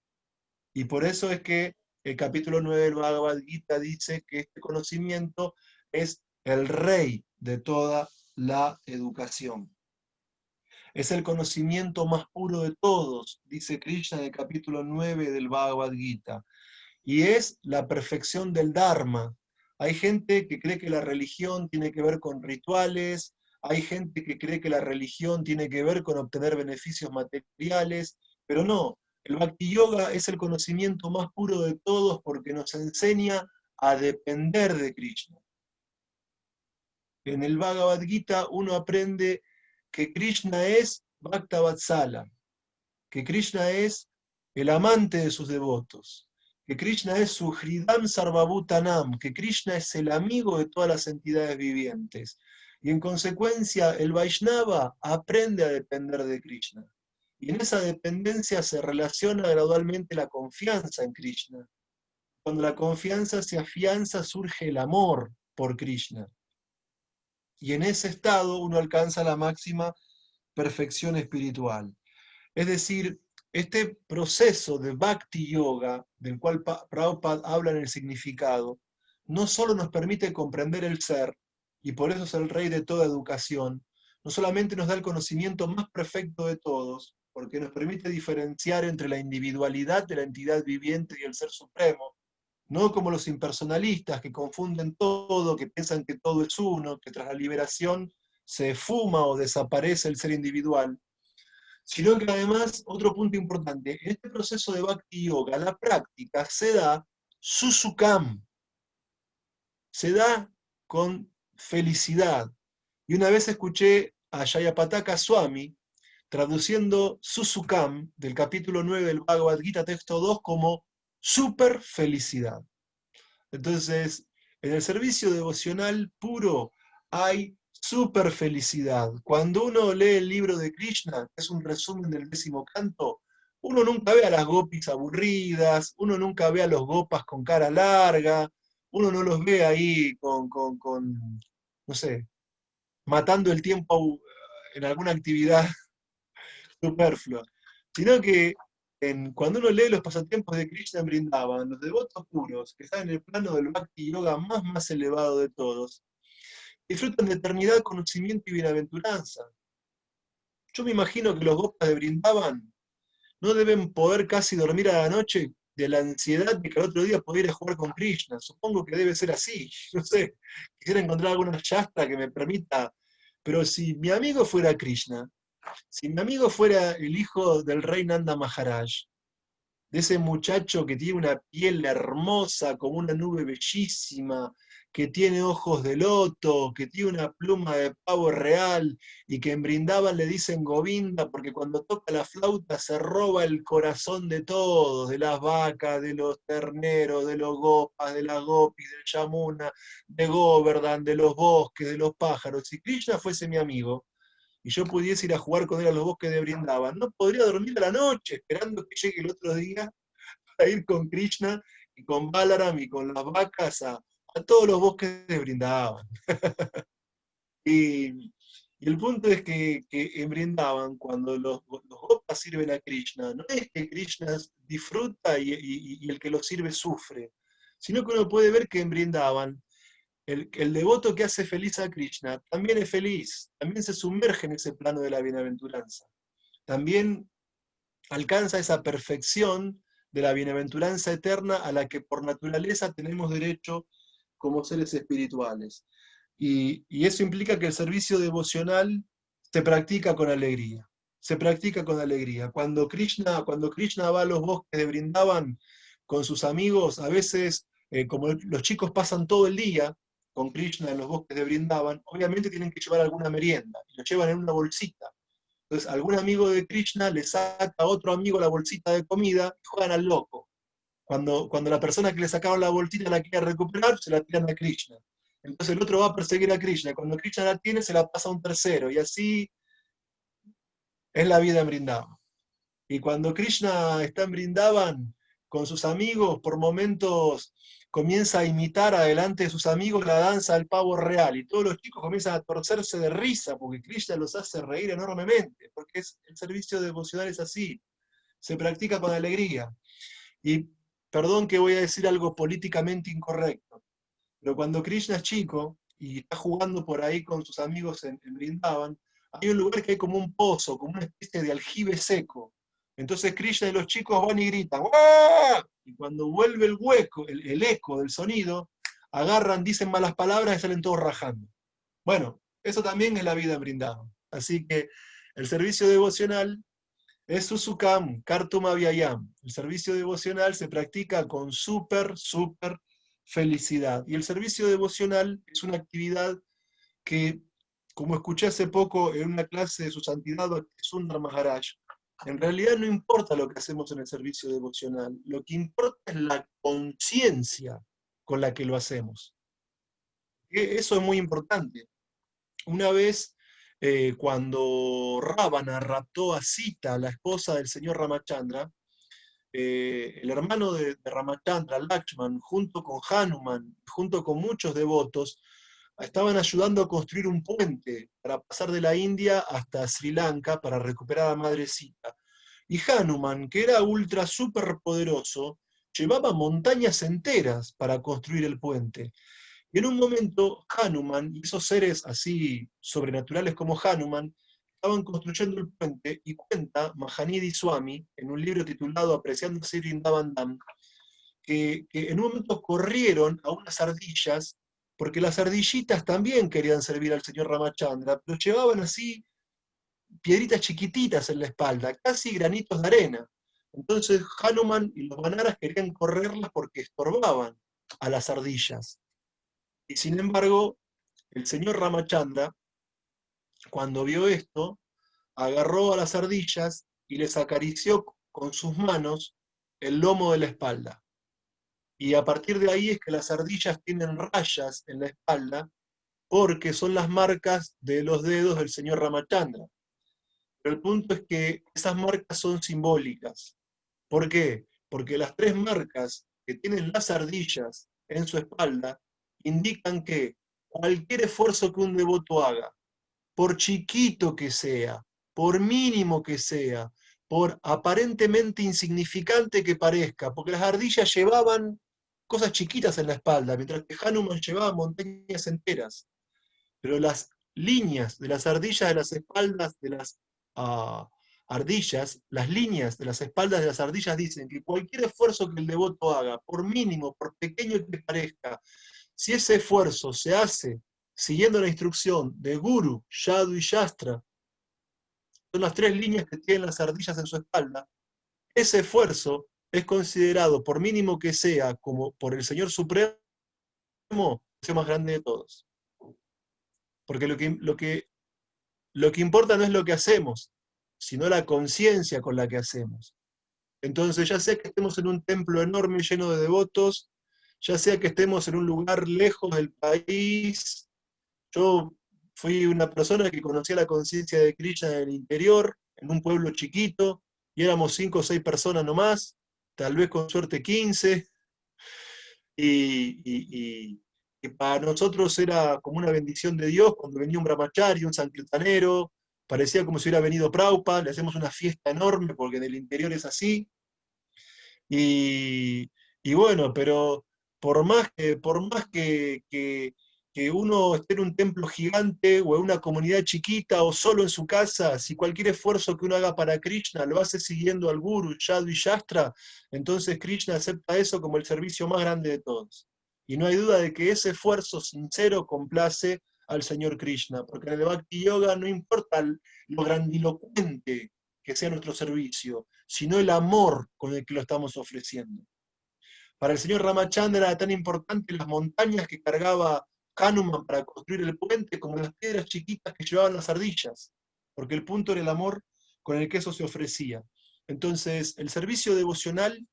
Y por eso es que el capítulo 9 del Bhagavad Gita dice que este conocimiento es el rey de toda la educación. Es el conocimiento más puro de todos, dice Krishna en el capítulo 9 del Bhagavad Gita. Y es la perfección del Dharma. Hay gente que cree que la religión tiene que ver con rituales, hay gente que cree que la religión tiene que ver con obtener beneficios materiales, pero no, el Bhakti Yoga es el conocimiento más puro de todos porque nos enseña a depender de Krishna. En el Bhagavad Gita uno aprende que Krishna es Bhaktavatsala, que Krishna es el amante de sus devotos, que Krishna es su Hridam Sarvabhutanam, que Krishna es el amigo de todas las entidades vivientes. Y en consecuencia el Vaishnava aprende a depender de Krishna. Y en esa dependencia se relaciona gradualmente la confianza en Krishna. Cuando la confianza se afianza surge el amor por Krishna. Y en ese estado uno alcanza la máxima perfección espiritual. Es decir, este proceso de Bhakti Yoga, del cual Prabhupada habla en el significado, no solo nos permite comprender el ser, y por eso es el rey de toda educación, no solamente nos da el conocimiento más perfecto de todos, porque nos permite diferenciar entre la individualidad de la entidad viviente y el ser supremo, no como los impersonalistas que confunden todo, que piensan que todo es uno, que tras la liberación se esfuma o desaparece el ser individual, sino que además, otro punto importante, en este proceso de Bhakti Yoga, la práctica se da susukam, se da con felicidad. Y una vez escuché a Jayapataka Swami traduciendo susukam del capítulo 9 del Bhagavad Gita, texto 2, como super felicidad. Entonces, en el servicio devocional puro hay super felicidad. Cuando uno lee el libro de Krishna, que es un resumen del 10º canto, uno nunca ve a las gopis aburridas, uno nunca ve a los gopas con cara larga, uno no los ve ahí no sé, matando el tiempo en alguna actividad superflua, sino que cuando uno lee los pasatiempos de Krishna en Vrindavan, los devotos puros, que están en el plano del Bhakti Yoga más elevado de todos, disfrutan de eternidad, conocimiento y bienaventuranza. Yo me imagino que los gopas de Vrindavan no deben poder casi dormir a la noche de la ansiedad de que al otro día pudiera jugar con Krishna. Supongo que debe ser así. No sé, quisiera encontrar alguna shastra que me permita. Pero si mi amigo fuera Krishna, si mi amigo fuera el hijo del rey Nanda Maharaj, de ese muchacho que tiene una piel hermosa como una nube bellísima, que tiene ojos de loto, que tiene una pluma de pavo real, y que en Brindavan le dicen Govinda, porque cuando toca la flauta se roba el corazón de todos, de las vacas, de los terneros, de los gopas, de las gopis, del Yamuna, de Govardhan, de los bosques, de los pájaros. Si Krishna fuese mi amigo, y yo pudiese ir a jugar con él a los bosques de Brindavan, no podría dormir a la noche, esperando que llegue el otro día para ir con Krishna y con Balaram y con las vacas a todos los bosques de Brindavan. Y el punto es que en Brindavan, cuando los gopas sirven a Krishna, no es que Krishna disfruta y el que lo sirve sufre, sino que uno puede ver que en Brindavan el devoto que hace feliz a Krishna también es feliz, también se sumerge en ese plano de la bienaventuranza, también alcanza esa perfección de la bienaventuranza eterna a la que por naturaleza tenemos derecho como seres espirituales. Y eso implica que el servicio devocional se practica con alegría. Se practica con alegría. Cuando Krishna va a los bosques de Brindavan con sus amigos, a veces, como los chicos pasan todo el día con Krishna en los bosques de Brindavan, obviamente tienen que llevar alguna merienda, y lo llevan en una bolsita. Entonces, algún amigo de Krishna le saca a otro amigo la bolsita de comida y juegan al loco. Cuando la persona que le sacaron la bolsita la quiere recuperar, se la tiran a Krishna. Entonces el otro va a perseguir a Krishna. Cuando Krishna la tiene, se la pasa a un tercero. Y así es la vida en Brindavan. Y cuando Krishna está en Brindavan con sus amigos, por momentos comienza a imitar adelante de sus amigos la danza del pavo real. Y todos los chicos comienzan a torcerse de risa, porque Krishna los hace reír enormemente. Porque el servicio devocional es así. Se practica con alegría. Y perdón que voy a decir algo políticamente incorrecto, pero cuando Krishna es chico y está jugando por ahí con sus amigos en Brindavan, hay un lugar que hay como un pozo, como una especie de aljibe seco. Entonces Krishna y los chicos van y gritan, ¡ah! Y cuando vuelve el hueco, el eco del sonido, agarran, dicen malas palabras y salen todos rajando. Bueno, eso también es la vida en Brindavan. Así que el servicio devocional es Susukam, Kartum Avyayam. El servicio devocional se practica con súper felicidad. Y el servicio devocional es una actividad que, como escuché hace poco en una clase de su santidad Sundar Maharaj, en realidad no importa lo que hacemos en el servicio devocional, lo que importa es la conciencia con la que lo hacemos. Eso es muy importante. Una vez, cuando Ravana raptó a Sita, la esposa del señor Ramachandra, el hermano de Ramachandra, Lakshman, junto con Hanuman, junto con muchos devotos, estaban ayudando a construir un puente para pasar de la India hasta Sri Lanka para recuperar a Madre Sita. Y Hanuman, que era ultra súper poderoso, llevaba montañas enteras para construir el puente. Y en un momento Hanuman y esos seres así sobrenaturales como Hanuman estaban construyendo el puente, y cuenta Mahanidhi Swami en un libro titulado Apreciando Sri Vrindavan Dham, que en un momento corrieron a unas ardillas, porque las ardillitas también querían servir al señor Ramachandra, pero llevaban así piedritas chiquititas en la espalda, casi granitos de arena. Entonces Hanuman y los vanaras querían correrlas porque estorbaban a las ardillas. Y sin embargo, el señor Ramachandra, cuando vio esto, agarró a las ardillas y les acarició con sus manos el lomo de la espalda. Y a partir de ahí es que las ardillas tienen rayas en la espalda, porque son las marcas de los dedos del señor Ramachandra. Pero el punto es que esas marcas son simbólicas. ¿Por qué? Porque las tres marcas que tienen las ardillas en su espalda indican que cualquier esfuerzo que un devoto haga, por chiquito que sea, por mínimo que sea, por aparentemente insignificante que parezca, porque las ardillas llevaban cosas chiquitas en la espalda, mientras que Hanuman llevaba montañas enteras. Pero las líneas de las ardillas de las espaldas de las ardillas, las líneas de las espaldas de las ardillas dicen que cualquier esfuerzo que el devoto haga, por mínimo, por pequeño que parezca, si ese esfuerzo se hace siguiendo la instrucción de Guru, Yadu y Shastra, son las tres líneas que tienen las ardillas en su espalda, ese esfuerzo es considerado, por mínimo que sea, como por el Señor Supremo, más grande de todos. Porque lo que importa no es lo que hacemos, sino la conciencia con la que hacemos. Entonces, ya sea que estemos en un templo enorme lleno de devotos, ya sea que estemos en un lugar lejos del país. Yo fui una persona que conocía la conciencia de Krishna en el interior, en un pueblo chiquito, y éramos 5 o 6 personas nomás, tal vez con suerte 15, y para nosotros era como una bendición de Dios cuando venía un brahmachari, un sankirtanero, parecía como si hubiera venido Prabhupada, le hacemos una fiesta enorme porque en el interior es así. Y, y bueno, pero por más que uno esté en un templo gigante o en una comunidad chiquita o solo en su casa, si cualquier esfuerzo que uno haga para Krishna lo hace siguiendo al Guru, Yadu y Shastra, entonces Krishna acepta eso como el servicio más grande de todos. Y no hay duda de que ese esfuerzo sincero complace al Señor Krishna, porque en el Bhakti Yoga no importa lo grandilocuente que sea nuestro servicio, sino el amor con el que lo estamos ofreciendo. Para el señor Ramachandra era tan importante las montañas que cargaba Hanuman para construir el puente como las piedras chiquitas que llevaban las ardillas, porque el punto era el amor con el que eso se ofrecía. Entonces, el servicio devocional,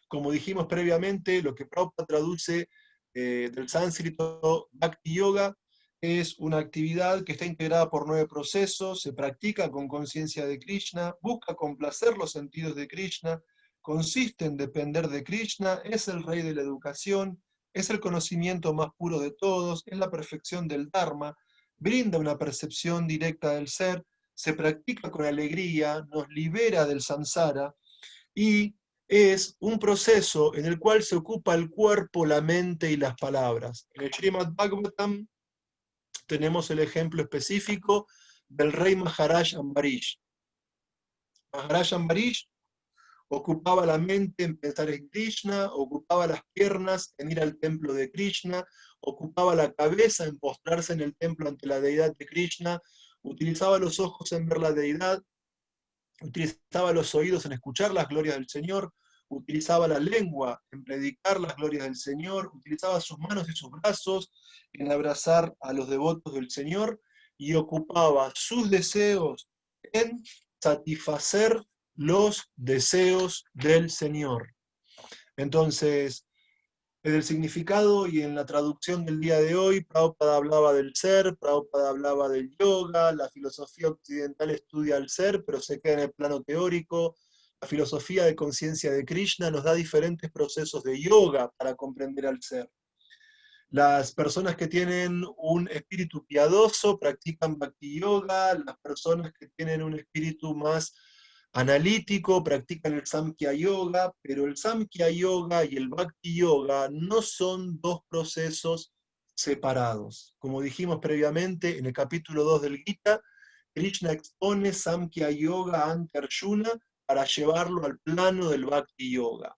como dijimos previamente, lo que Prabhupada traduce del sánscrito Bhakti Yoga, es una actividad que está integrada por 9 procesos, se practica con conciencia de Krishna, busca complacer los sentidos de Krishna, consiste en depender de Krishna, es el rey de la educación, es el conocimiento más puro de todos, es la perfección del Dharma, brinda una percepción directa del ser, se practica con alegría, nos libera del samsara y es un proceso en el cual se ocupa el cuerpo, la mente y las palabras. En el Srimad Bhagavatam tenemos el ejemplo específico del rey Maharaj Ambarish. Maharaj Ambarish ocupaba la mente en pensar en Krishna, ocupaba las piernas en ir al templo de Krishna, ocupaba la cabeza en postrarse en el templo ante la deidad de Krishna, utilizaba los ojos en ver la deidad, utilizaba los oídos en escuchar las glorias del Señor, utilizaba la lengua en predicar las glorias del Señor, utilizaba sus manos y sus brazos en abrazar a los devotos del Señor y ocupaba sus deseos en satisfacer los deseos del Señor. Entonces, en el significado y en la traducción del día de hoy, Prabhupada hablaba del ser, Prabhupada hablaba del yoga, la filosofía occidental estudia el ser, pero se queda en el plano teórico. La filosofía de conciencia de Krishna nos da diferentes procesos de yoga para comprender al ser. Las personas que tienen un espíritu piadoso practican Bhakti Yoga, las personas que tienen un espíritu más analítico practican el Samkhya Yoga, pero el Samkhya Yoga y el Bhakti Yoga no son dos procesos separados. Como dijimos previamente en el capítulo 2 del Gita, Krishna expone Samkhya Yoga ante Arjuna para llevarlo al plano del Bhakti Yoga.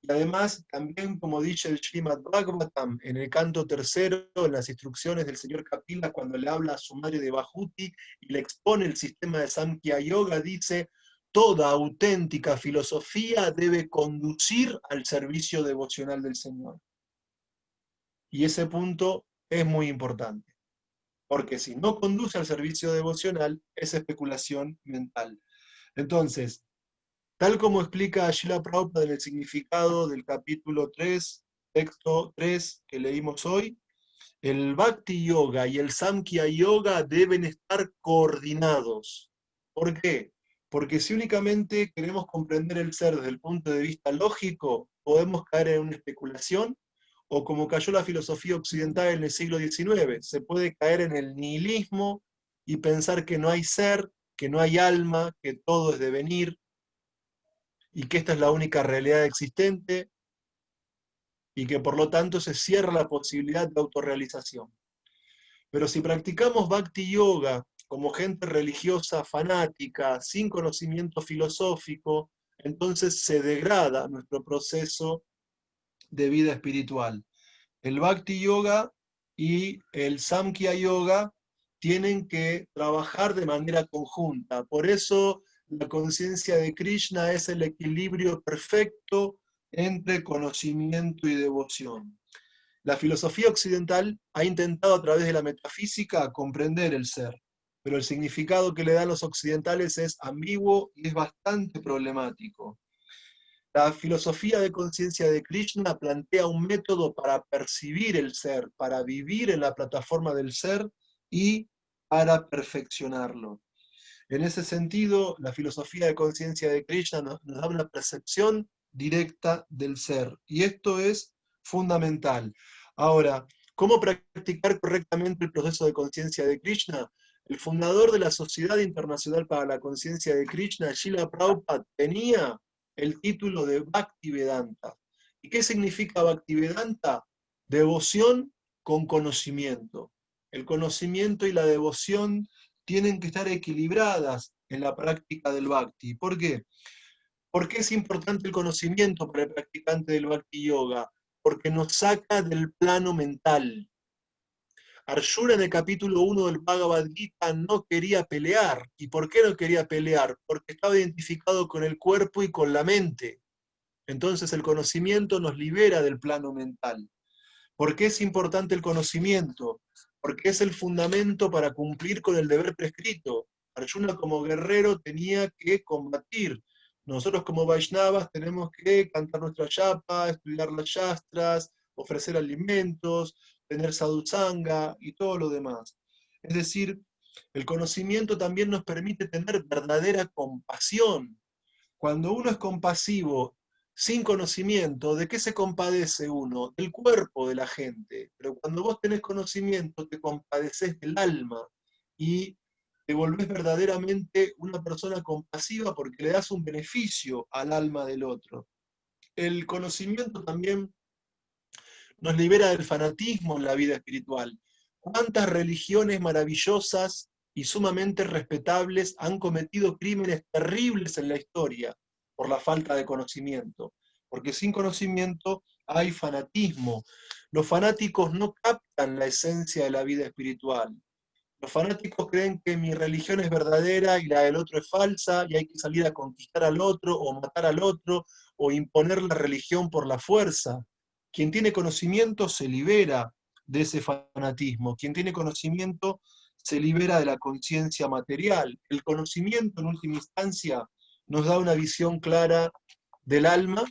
Y además, también como dice el Srimad Bhagavatam, en el canto 3, en las instrucciones del señor Kapila, cuando le habla a su madre de Bhajuti y le expone el sistema de Samkhya Yoga, dice: toda auténtica filosofía debe conducir al servicio devocional del Señor. Y ese punto es muy importante, porque si no conduce al servicio devocional, es especulación mental. Entonces, tal como explica Srila Prabhupada en el significado del capítulo 3, texto 3 que leímos hoy, el Bhakti Yoga y el Samkhya Yoga deben estar coordinados. ¿Por qué? Porque si únicamente queremos comprender el ser desde el punto de vista lógico, podemos caer en una especulación, o como cayó la filosofía occidental en el siglo XIX, se puede caer en el nihilismo y pensar que no hay ser, que no hay alma, que todo es devenir, y que esta es la única realidad existente, y que por lo tanto se cierra la posibilidad de autorrealización. Pero si practicamos Bhakti Yoga como gente religiosa, fanática, sin conocimiento filosófico, entonces se degrada nuestro proceso de vida espiritual. El Bhakti Yoga y el Samkhya Yoga tienen que trabajar de manera conjunta. Por eso la conciencia de Krishna es el equilibrio perfecto entre conocimiento y devoción. La filosofía occidental ha intentado a través de la metafísica comprender el ser, pero el significado que le dan los occidentales es ambiguo y es bastante problemático. La filosofía de conciencia de Krishna plantea un método para percibir el ser, para vivir en la plataforma del ser y para perfeccionarlo. En ese sentido, la filosofía de conciencia de Krishna nos da una percepción directa del ser, y esto es fundamental. Ahora, ¿cómo practicar correctamente el proceso de conciencia de Krishna? El fundador de la Sociedad Internacional para la Conciencia de Krishna, Srila Prabhupada, tenía el título de Bhaktivedanta. ¿Y qué significa Bhaktivedanta? Devoción con conocimiento. El conocimiento y la devoción tienen que estar equilibradas en la práctica del Bhakti. ¿Por qué? ¿Por qué es importante el conocimiento para el practicante del Bhakti Yoga? Porque nos saca del plano mental. Arjuna en el capítulo 1 del Bhagavad Gita no quería pelear. ¿Y por qué no quería pelear? Porque estaba identificado con el cuerpo y con la mente. Entonces el conocimiento nos libera del plano mental. ¿Por qué es importante el conocimiento? Porque es el fundamento para cumplir con el deber prescrito. Arjuna como guerrero tenía que combatir. Nosotros como Vaishnavas tenemos que cantar nuestra yapa, estudiar las shastras, ofrecer alimentos, tener sadhusanga y todo lo demás. Es decir, el conocimiento también nos permite tener verdadera compasión. Cuando uno es compasivo sin conocimiento, ¿de qué se compadece uno? Del cuerpo de la gente. Pero cuando vos tenés conocimiento, te compadeces del alma y te volvés verdaderamente una persona compasiva porque le das un beneficio al alma del otro. El conocimiento también nos libera del fanatismo en la vida espiritual. ¿Cuántas religiones maravillosas y sumamente respetables han cometido crímenes terribles en la historia por la falta de conocimiento? Porque sin conocimiento hay fanatismo. Los fanáticos no captan la esencia de la vida espiritual. Los fanáticos creen que mi religión es verdadera y la del otro es falsa y hay que salir a conquistar al otro o matar al otro o imponer la religión por la fuerza. Quien tiene conocimiento se libera de ese fanatismo. Quien tiene conocimiento se libera de la conciencia material. El conocimiento, en última instancia, nos da una visión clara del alma,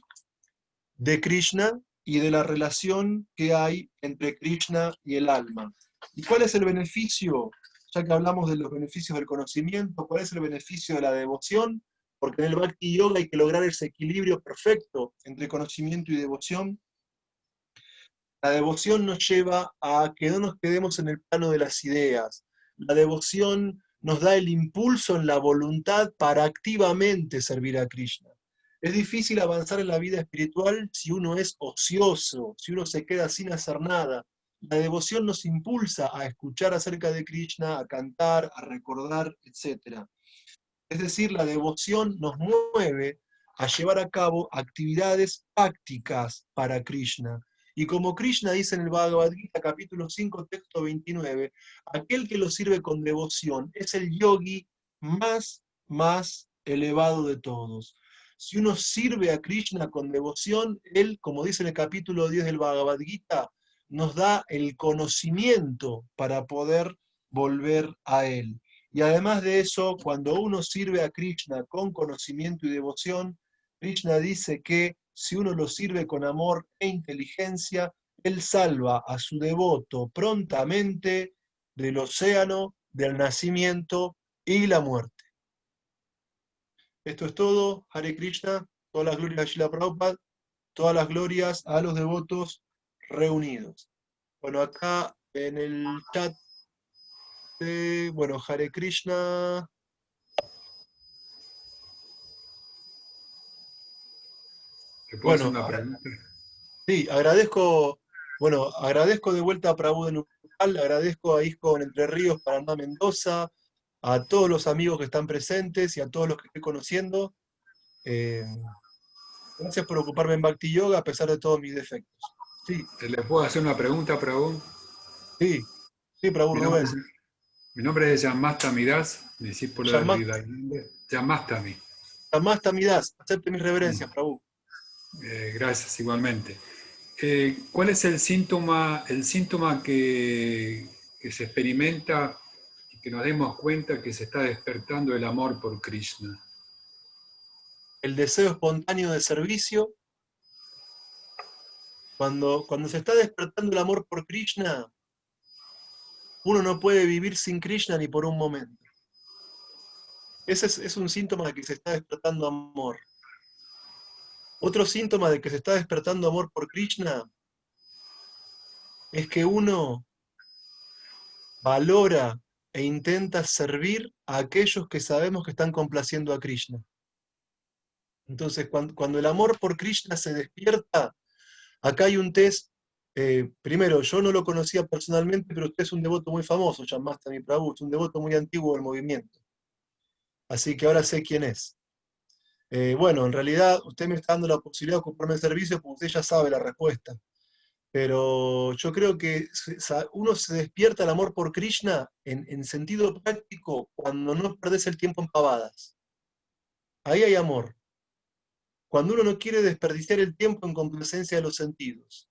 de Krishna y de la relación que hay entre Krishna y el alma. ¿Y cuál es el beneficio? Ya que hablamos de los beneficios del conocimiento, ¿cuál es el beneficio de la devoción? Porque en el Bhakti Yoga hay que lograr ese equilibrio perfecto entre conocimiento y devoción. La devoción nos lleva a que no nos quedemos en el plano de las ideas. La devoción nos da el impulso en la voluntad para activamente servir a Krishna. Es difícil avanzar en la vida espiritual si uno es ocioso, si uno se queda sin hacer nada. La devoción nos impulsa a escuchar acerca de Krishna, a cantar, a recordar, etc. Es decir, la devoción nos mueve a llevar a cabo actividades prácticas para Krishna. Y como Krishna dice en el Bhagavad Gita, capítulo 5, texto 29, aquel que lo sirve con devoción es el yogi más elevado de todos. Si uno sirve a Krishna con devoción, él, como dice en el capítulo 10 del Bhagavad Gita, nos da el conocimiento para poder volver a él. Y además de eso, cuando uno sirve a Krishna con conocimiento y devoción, Krishna dice que si uno lo sirve con amor e inteligencia, él salva a su devoto prontamente del océano, del nacimiento y la muerte. Esto es todo. Hare Krishna, todas las glorias a Srila Prabhupada, todas las glorias a los devotos reunidos. Bueno, acá en el chat, bueno, Hare Krishna. ¿Te puedo hacer Bueno, una pregunta? sí, agradezco de vuelta a Prabhu de Nupal, agradezco a ISKCON Entre Ríos, Paraná, Mendoza, a todos los amigos que están presentes y a todos los que estoy conociendo. Gracias por ocuparme en Bhakti Yoga a pesar de todos mis defectos. Sí, ¿Le puedo hacer una pregunta, Prabhu? sí, Prabhu Mi Rubén. nombre es Janmastami Das, discípulo de Yamasta Hridayanda. Janmastami. Midas, acepte mis reverencias, Prabhu. Gracias, igualmente. ¿Cuál es el síntoma que se experimenta y que nos demos cuenta que se está despertando el amor por Krishna? El deseo espontáneo de servicio. Cuando se está despertando el amor por Krishna, uno no puede vivir sin Krishna ni por un momento. Ese es un síntoma de que se está despertando amor. Otro síntoma de que se está despertando amor por Krishna es que uno valora e intenta servir a aquellos que sabemos que están complaciendo a Krishna. Entonces, cuando el amor por Krishna se despierta, acá hay un test. Primero, yo no lo conocía personalmente, pero usted es un devoto muy famoso, Janmastami Prabhu, es un devoto muy antiguo del movimiento. Así que ahora sé quién es. Bueno, en realidad usted me está dando la posibilidad de ocuparme el servicio porque usted ya sabe la respuesta. Pero yo creo que uno se despierta el amor por Krishna en sentido práctico cuando no perdés el tiempo en pavadas. Ahí hay amor. Cuando uno no quiere desperdiciar el tiempo en complacencia de los sentidos.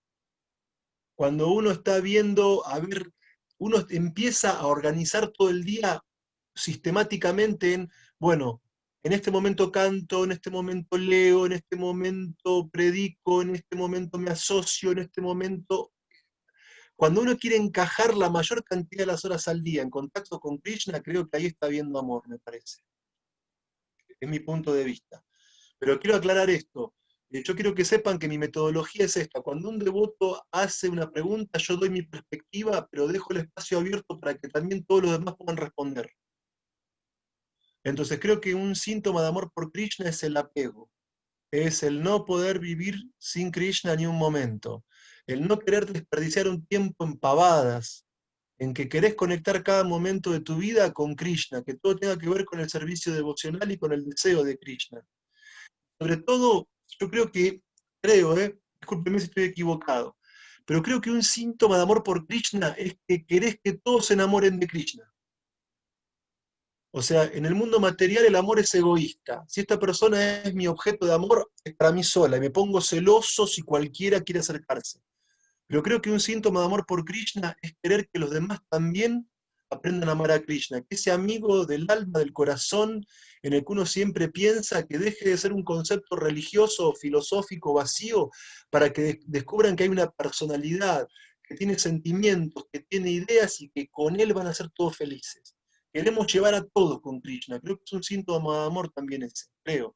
Cuando uno está viendo, a ver, uno empieza a organizar todo el día sistemáticamente en, bueno, en este momento canto, en este momento leo, en este momento predico, en este momento me asocio, en este momento... Cuando uno quiere encajar la mayor cantidad de las horas al día en contacto con Krishna, creo que ahí está habiendo amor, me parece. Es mi punto de vista. Pero quiero aclarar esto. Yo quiero que sepan que mi metodología es esta. Cuando un devoto hace una pregunta, yo doy mi perspectiva, pero dejo el espacio abierto para que también todos los demás puedan responder. Entonces creo que un síntoma de amor por Krishna es el apego. Es el no poder vivir sin Krishna ni un momento. El no querer desperdiciar un tiempo en pavadas, en que querés conectar cada momento de tu vida con Krishna, que todo tenga que ver con el servicio devocional y con el deseo de Krishna. Sobre todo, yo discúlpeme si estoy equivocado, pero creo que un síntoma de amor por Krishna es que querés que todos se enamoren de Krishna. O sea, en el mundo material el amor es egoísta. Si esta persona es mi objeto de amor, es para mí sola, y me pongo celoso si cualquiera quiere acercarse. Pero creo que un síntoma de amor por Krishna es querer que los demás también aprendan a amar a Krishna, que ese amigo del alma, del corazón, en el que uno siempre piensa, que deje de ser un concepto religioso o filosófico vacío, para que descubran que hay una personalidad, que tiene sentimientos, que tiene ideas y que con él van a ser todos felices. Queremos llevar a todos con Krishna, creo que es un síntoma de amor también ese, creo.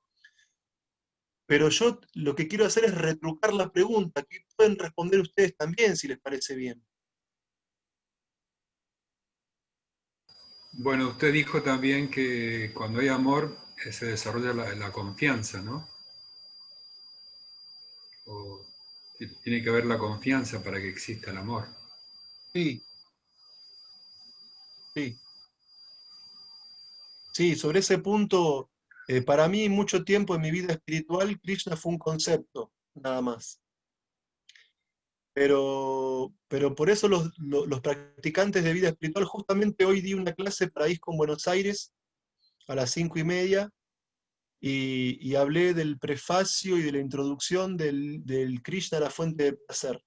Pero yo lo que quiero hacer es retrucar la pregunta, que pueden responder ustedes también, si les parece bien. Bueno, usted dijo también que cuando hay amor se desarrolla la confianza, ¿no? O tiene que haber la confianza para que exista el amor. Sí, sí. Sí, sobre ese punto, para mí mucho tiempo en mi vida espiritual, Krishna fue un concepto, nada más. Pero por eso los practicantes de vida espiritual, justamente hoy di una clase para ISKCON Buenos Aires a las 5:30 y hablé del prefacio y de la introducción del Krishna, la fuente de placer.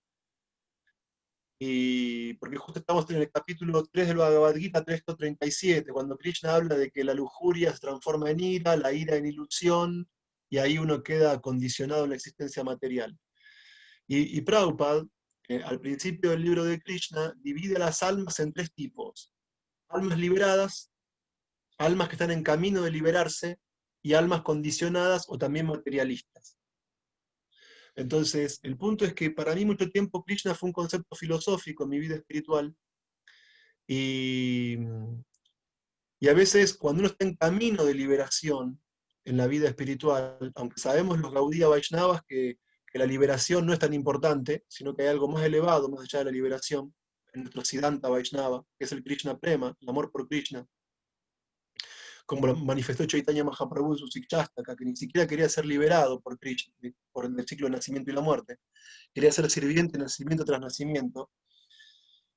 Y porque justo estamos en el capítulo 3 del Bhagavad Gita 3:37, cuando Krishna habla de que la lujuria se transforma en ira, la ira en ilusión, y ahí uno queda condicionado en la existencia material. Y Prabhupada, al principio del libro de Krishna, divide a las almas en tres tipos: almas liberadas, almas que están en camino de liberarse, y almas condicionadas o también materialistas. Entonces, el punto es que para mí mucho tiempo Krishna fue un concepto filosófico en mi vida espiritual, y a veces cuando uno está en camino de liberación en la vida espiritual, aunque sabemos los Gaudiya Vaishnavas que la liberación no es tan importante, sino que hay algo más elevado más allá de la liberación, en nuestro Siddhanta Vaishnava, que es el Krishna Prema, el amor por Krishna, como lo manifestó Chaitanya Mahaprabhu en su Sikshastaka, que ni siquiera quería ser liberado por Krishna, por el ciclo de nacimiento y la muerte, quería ser sirviente nacimiento tras nacimiento.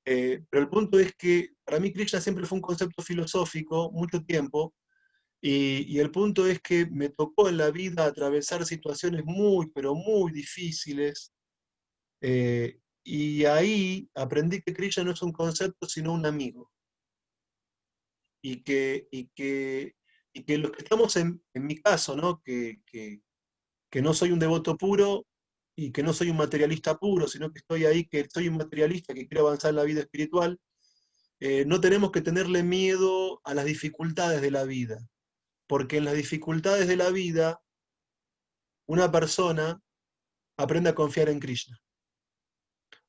Pero el punto es que para mí Krishna siempre fue un concepto filosófico mucho tiempo, y el punto es que me tocó en la vida atravesar situaciones muy, pero muy difíciles, Y ahí aprendí que Krishna no es un concepto, sino un amigo. Y que los que estamos en mi caso, ¿no? Que no soy un devoto puro y que no soy un materialista puro, sino que estoy ahí, que soy un materialista que quiere avanzar en la vida espiritual, no tenemos que tenerle miedo a las dificultades de la vida, porque en las dificultades de la vida una persona aprende a confiar en Krishna.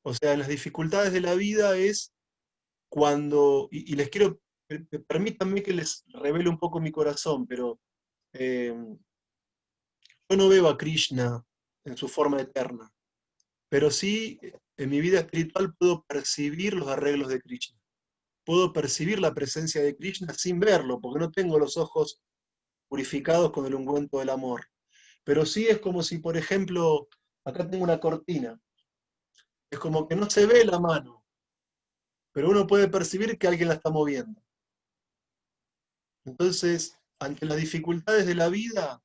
O sea, en las dificultades de la vida es cuando, y les quiero, permítanme que les revele un poco mi corazón, pero yo no veo a Krishna en su forma eterna, pero sí en mi vida espiritual puedo percibir los arreglos de Krishna. Puedo percibir la presencia de Krishna sin verlo, porque no tengo los ojos purificados con el ungüento del amor. Pero sí es como si, por ejemplo, acá tengo una cortina. Es como que no se ve la mano, pero uno puede percibir que alguien la está moviendo. Entonces, ante las dificultades de la vida,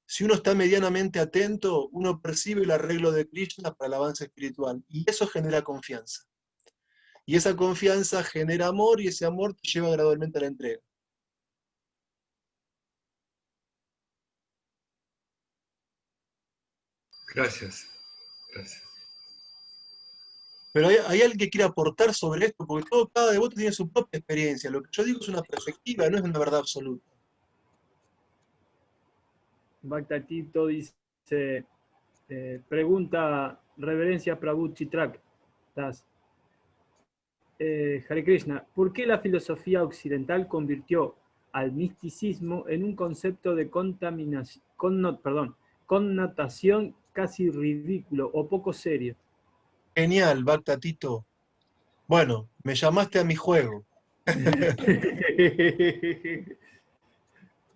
si uno está medianamente atento, uno percibe el arreglo de Krishna para el avance espiritual. Y eso genera confianza. Y esa confianza genera amor y ese amor te lleva gradualmente a la entrega. Gracias. Gracias. Pero hay alguien que quiere aportar sobre esto, porque cada devoto tiene su propia experiencia. Lo que yo digo es una perspectiva, no es una verdad absoluta. Bhaktatito dice, pregunta Reverencia Prabhu Chitrak Das. Hare Krishna, ¿por qué la filosofía occidental convirtió al misticismo en un concepto de connotación casi ridículo o poco serio? Genial, Bhaktatito. Bueno, me llamaste a mi juego.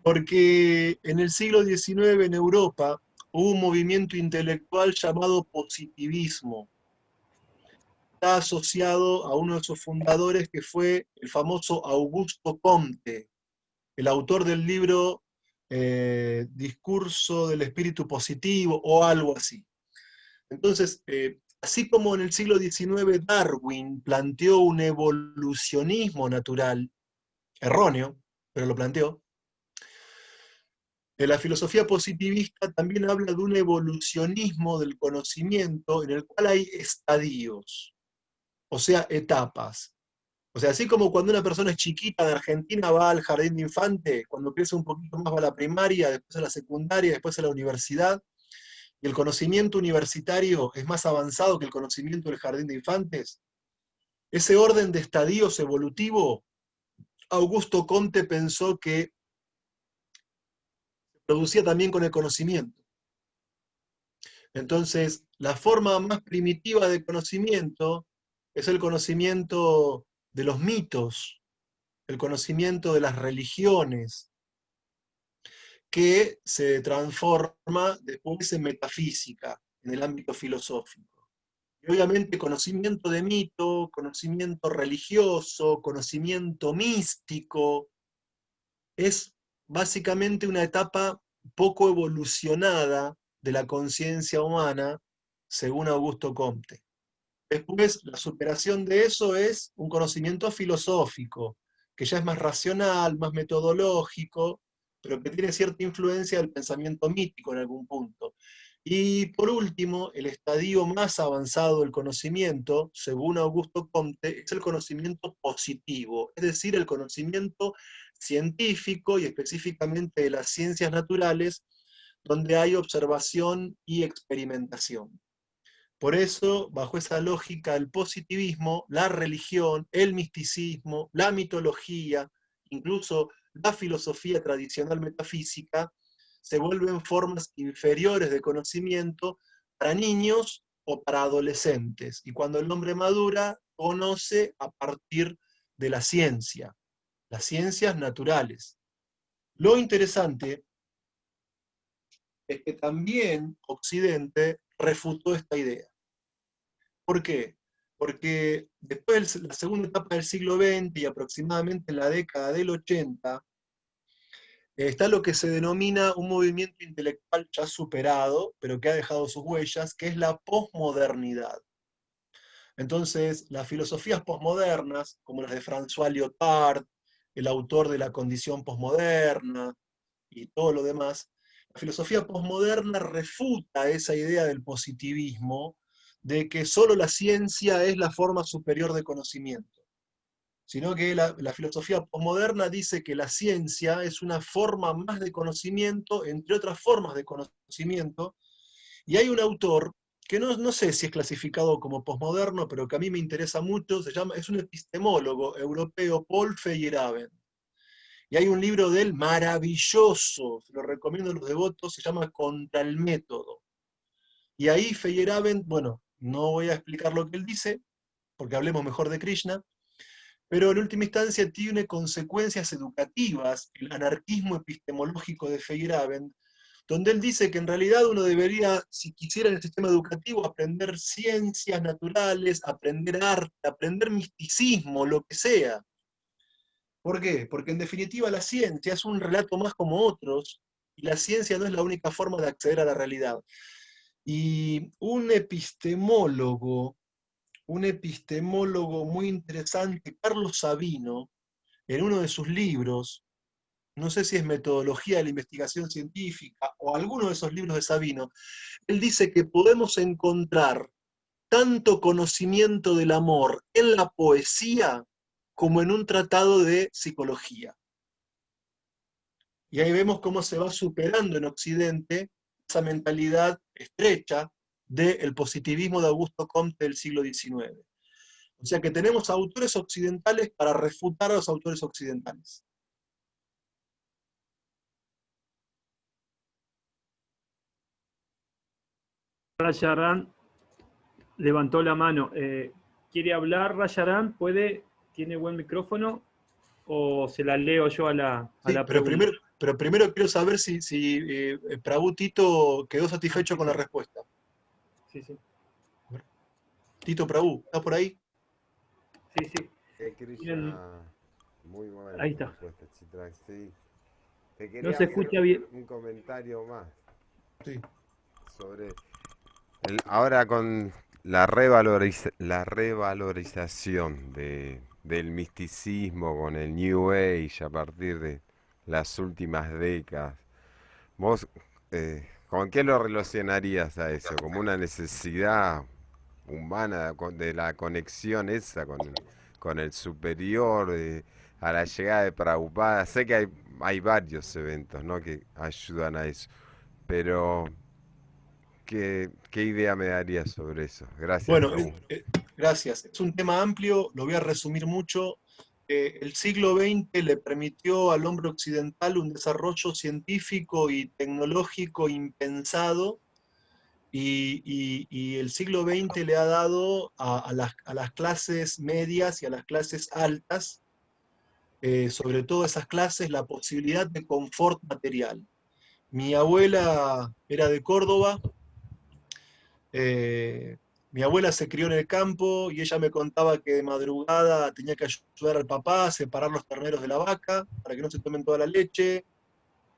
Porque en el siglo XIX en Europa hubo un movimiento intelectual llamado positivismo. Está asociado a uno de sus fundadores que fue el famoso Augusto Comte, el autor del libro Discurso del Espíritu Positivo o algo así. Entonces, así como en el siglo XIX Darwin planteó un evolucionismo natural, erróneo, pero lo planteó, la filosofía positivista también habla de un evolucionismo del conocimiento en el cual hay estadios, o sea, etapas. O sea, así como cuando una persona es chiquita de Argentina va al jardín de infante, cuando crece un poquito más va a la primaria, después a la secundaria, después a la universidad, y el conocimiento universitario es más avanzado que el conocimiento del jardín de infantes, ese orden de estadios evolutivo, Augusto Comte pensó que se producía también con el conocimiento. Entonces, la forma más primitiva de conocimiento es el conocimiento de los mitos, el conocimiento de las religiones, que se transforma después en metafísica, en el ámbito filosófico. Y obviamente conocimiento de mito, conocimiento religioso, conocimiento místico, es básicamente una etapa poco evolucionada de la conciencia humana, según Augusto Comte. Después, la superación de eso es un conocimiento filosófico, que ya es más racional, más metodológico, pero que tiene cierta influencia del pensamiento mítico en algún punto. Y por último, el estadio más avanzado del conocimiento, según Augusto Comte, es el conocimiento positivo, es decir, el conocimiento científico y específicamente de las ciencias naturales, donde hay observación y experimentación. Por eso, bajo esa lógica del positivismo, la religión, el misticismo, la mitología, incluso la filosofía tradicional metafísica, se vuelven formas inferiores de conocimiento para niños o para adolescentes. Y cuando el hombre madura, conoce a partir de la ciencia, las ciencias naturales. Lo interesante es que también Occidente refutó esta idea. ¿Por qué? Porque después de la segunda etapa del siglo XX y aproximadamente en la década del 80, está lo que se denomina un movimiento intelectual ya superado, pero que ha dejado sus huellas, que es la posmodernidad. Entonces, las filosofías posmodernas, como las de François Lyotard, el autor de La condición posmoderna y todo lo demás, la filosofía posmoderna refuta esa idea del positivismo, de que solo la ciencia es la forma superior de conocimiento, sino que la filosofía posmoderna dice que la ciencia es una forma más de conocimiento, entre otras formas de conocimiento, y hay un autor que no sé si es clasificado como posmoderno, pero que a mí me interesa mucho, es un epistemólogo europeo, Paul Feyerabend. Y hay un libro de él maravilloso, se lo recomiendo a los devotos, se llama Contra el método. Y ahí Feyerabend, bueno, no voy a explicar lo que él dice, porque hablemos mejor de Krishna, pero en última instancia tiene consecuencias educativas, el anarquismo epistemológico de Feyerabend, donde él dice que en realidad uno debería, si quisiera en el sistema educativo, aprender ciencias naturales, aprender arte, aprender misticismo, lo que sea. ¿Por qué? Porque en definitiva la ciencia es un relato más como otros, y la ciencia no es la única forma de acceder a la realidad. Y un epistemólogo muy interesante, Carlos Sabino, en uno de sus libros, no sé si es Metodología de la Investigación Científica o alguno de esos libros de Sabino, él dice que podemos encontrar tanto conocimiento del amor en la poesía como en un tratado de psicología. Y ahí vemos cómo se va superando en Occidente esa mentalidad estrecha del positivismo de Augusto Comte del siglo XIX. O sea que tenemos autores occidentales para refutar a los autores occidentales. Rajaran levantó la mano. ¿Quiere hablar Rajaran? ¿Puede? ¿Tiene buen micrófono? ¿O se la leo yo a la pregunta? Pero primero quiero saber si Prabhu Tito quedó satisfecho con la respuesta. Sí, sí. Tito Prabhu, ¿estás por ahí? Sí, sí. Krishna, muy buena Ahí está. respuesta, Chitrak, sí. Te No quería se hacer escucha bien. un comentario más Sí. sobre ahora con la revalorización del misticismo con el New Age a partir de las últimas décadas. ¿Vos con qué lo relacionarías a eso? ¿Como una necesidad humana de la conexión esa con el superior, a la llegada de Prabhupada? Sé que hay varios eventos, ¿no?, que ayudan a eso, pero ¿qué idea me darías sobre eso? Gracias, Bueno, Prabhu. gracias. Es un tema amplio, lo voy a resumir mucho. El siglo XX le permitió al hombre occidental un desarrollo científico y tecnológico impensado, y el siglo XX le ha dado a las clases medias y a las clases altas, sobre todo esas clases, la posibilidad de confort material. Mi abuela era de Córdoba. Mi abuela se crió en el campo y ella me contaba que de madrugada tenía que ayudar al papá a separar los terneros de la vaca para que no se tomen toda la leche.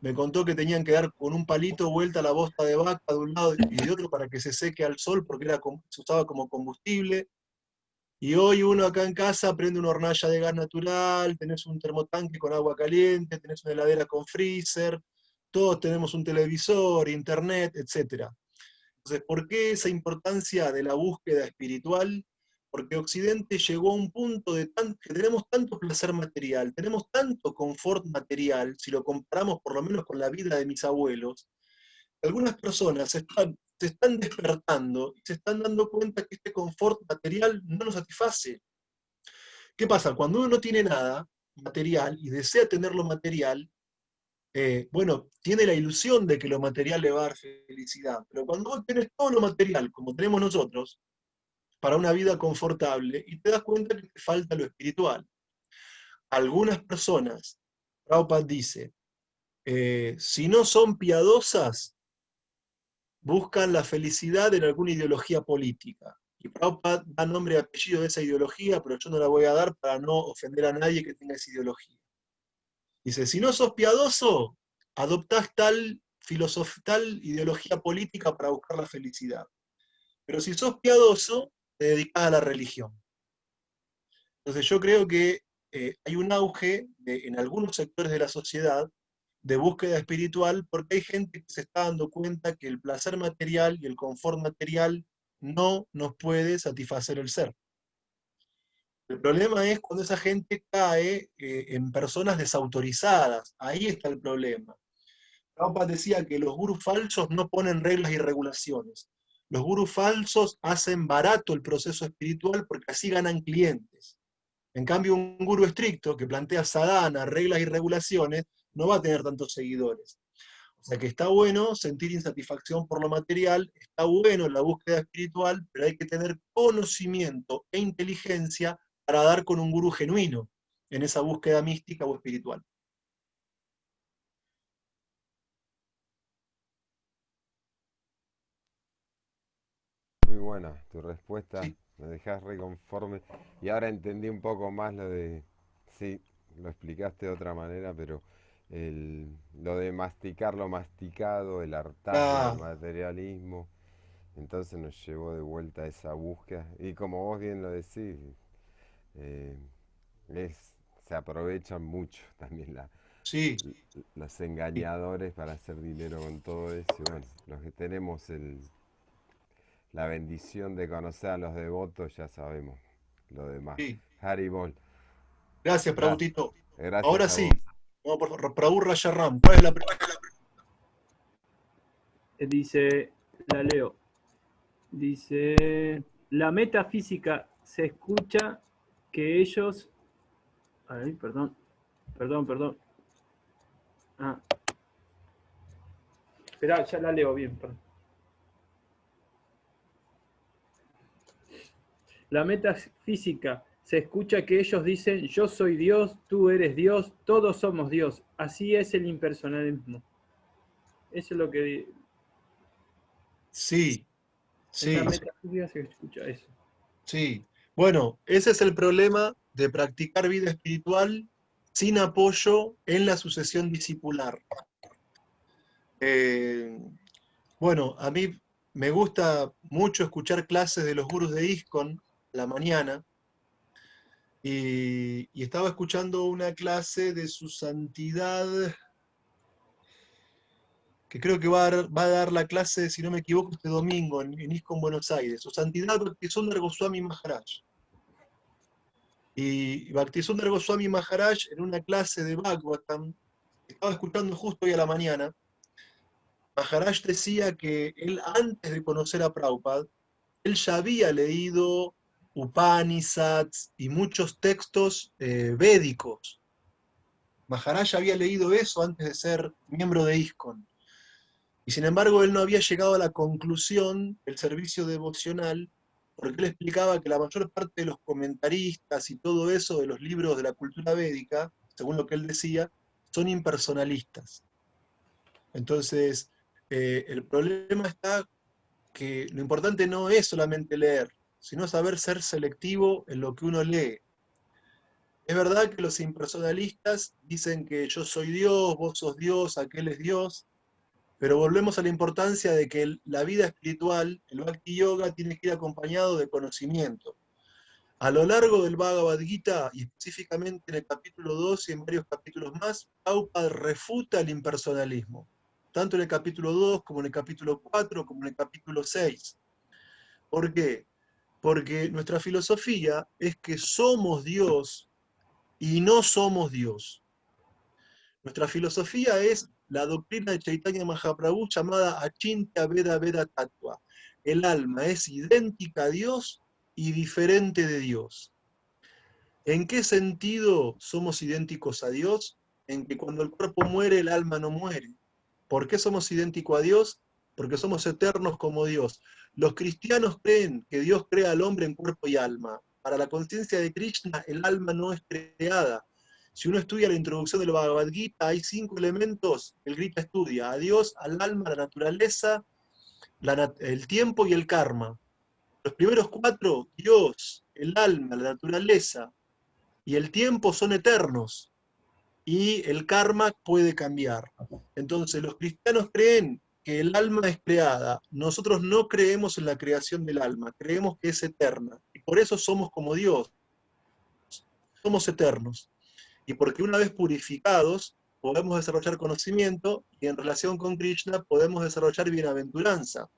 Me contó que tenían que dar con un palito vuelta a la bosta de vaca de un lado y de otro para que se seque al sol porque se usaba como combustible. Y hoy uno acá en casa prende una hornalla de gas natural, tenés un termotanque con agua caliente, tenés una heladera con freezer, todos tenemos un televisor, internet, etc. Entonces, ¿por qué esa importancia de la búsqueda espiritual? Porque Occidente llegó a un punto que tenemos tanto placer material, tenemos tanto confort material, si lo comparamos por lo menos con la vida de mis abuelos, algunas personas se están despertando y se están dando cuenta que este confort material no nos satisface. ¿Qué pasa? Cuando uno no tiene nada material y desea tener lo material, bueno, tiene la ilusión de que lo material le va a dar felicidad, pero cuando vos tenés todo lo material, como tenemos nosotros, para una vida confortable, y te das cuenta que te falta lo espiritual. Algunas personas, Prabhupada dice, si no son piadosas, buscan la felicidad en alguna ideología política. Y Prabhupada da nombre y apellido de esa ideología, pero yo no la voy a dar para no ofender a nadie que tenga esa ideología. Dice, si no sos piadoso, adoptás tal ideología política para buscar la felicidad. Pero si sos piadoso, te dedicás a la religión. Entonces yo creo que hay un auge en algunos sectores de la sociedad de búsqueda espiritual, porque hay gente que se está dando cuenta que el placer material y el confort material no nos puede satisfacer el ser. El problema es cuando esa gente cae en personas desautorizadas. Ahí está el problema. Prabhupada decía que los gurús falsos no ponen reglas y regulaciones. Los gurús falsos hacen barato el proceso espiritual porque así ganan clientes. En cambio, un gurú estricto que plantea sadhana, reglas y regulaciones, no va a tener tantos seguidores. O sea que está bueno sentir insatisfacción por lo material, está bueno la búsqueda espiritual, pero hay que tener conocimiento e inteligencia para dar con un gurú genuino en esa búsqueda mística o espiritual. Muy buena tu respuesta, Sí. me dejas reconforme. Y ahora entendí un poco más lo de, sí, lo explicaste de otra manera, pero lo de masticar lo masticado, el hartazgo del Ah, materialismo, entonces nos llevó de vuelta a esa búsqueda. Y como vos bien lo decís, eh, se aprovechan mucho también sí, los sí, engañadores para hacer dinero con todo eso. Y bueno, los que tenemos la bendición de conocer a los devotos, ya sabemos lo demás. sí. Haribol, Gracias, gracias, Prabhutito. gracias Ahora a sí, vos. vamos por Prabhu Rajaram. ¿Cuál es la pregunta? Dice, la leo. Dice, la metafísica se escucha que ellos... Ay, perdón. Ah, espera, ya la leo bien, perdón. La metafísica se escucha que ellos dicen, yo soy Dios, tú eres Dios, todos somos Dios. Así es el impersonalismo. Eso es lo que... Sí, En la sí, metafísica se escucha eso. sí. Bueno, ese es el problema de practicar vida espiritual sin apoyo en la sucesión discipular. Eh, bueno, a mí me gusta mucho escuchar clases de los gurús de ISKCON a la mañana, y estaba escuchando una clase de su santidad, que creo que va a dar la clase, si no me equivoco, este domingo en ISKCON Buenos Aires, su santidad Bhaktisundar Goswami Maharaj. Y Bhaktisundar Goswami Maharaj, en una clase de Bhagavatam, que estaba escuchando justo hoy a la mañana, Maharaj decía que él, antes de conocer a Prabhupada, él ya había leído Upanishads y muchos textos védicos. Maharaj había leído eso antes de ser miembro de ISKCON. Y sin embargo, él no había llegado a la conclusión del servicio devocional, porque él explicaba que la mayor parte de los comentaristas y todo eso de los libros de la cultura védica, según lo que él decía, son impersonalistas. Entonces, el problema está que lo importante no es solamente leer, sino saber ser selectivo en lo que uno lee. Es verdad que los impersonalistas dicen que yo soy Dios, vos sos Dios, aquel es Dios, pero volvemos a la importancia de que la vida espiritual, el Bhakti Yoga, tiene que ir acompañado de conocimiento. A lo largo del Bhagavad Gita, y específicamente en el capítulo 2 y en varios capítulos más, Prabhupada refuta el impersonalismo, tanto en el capítulo 2 como en el capítulo 4, como en el capítulo 6. ¿Por qué? Porque nuestra filosofía es que somos Dios y no somos Dios. Nuestra filosofía es la doctrina de Chaitanya Mahaprabhu llamada Achintya Veda Veda Tattva. El alma es idéntica a Dios y diferente de Dios. ¿En qué sentido somos idénticos a Dios? En que cuando el cuerpo muere, el alma no muere. ¿Por qué somos idénticos a Dios? Porque somos eternos como Dios. Los cristianos creen que Dios crea al hombre en cuerpo y alma. Para la conciencia de Krishna, el alma no es creada. Si uno estudia la introducción del Bhagavad Gita, hay 5 elementos que el Gita estudia: a Dios, al alma, la naturaleza, el tiempo y el karma. Los primeros 4, Dios, el alma, la naturaleza y el tiempo, son eternos, y el karma puede cambiar. Entonces los cristianos creen que el alma es creada. Nosotros no creemos en la creación del alma, creemos que es eterna. Y por eso somos como Dios, somos eternos. Y porque una vez purificados, podemos desarrollar conocimiento y en relación con Krishna podemos desarrollar bienaventuranza.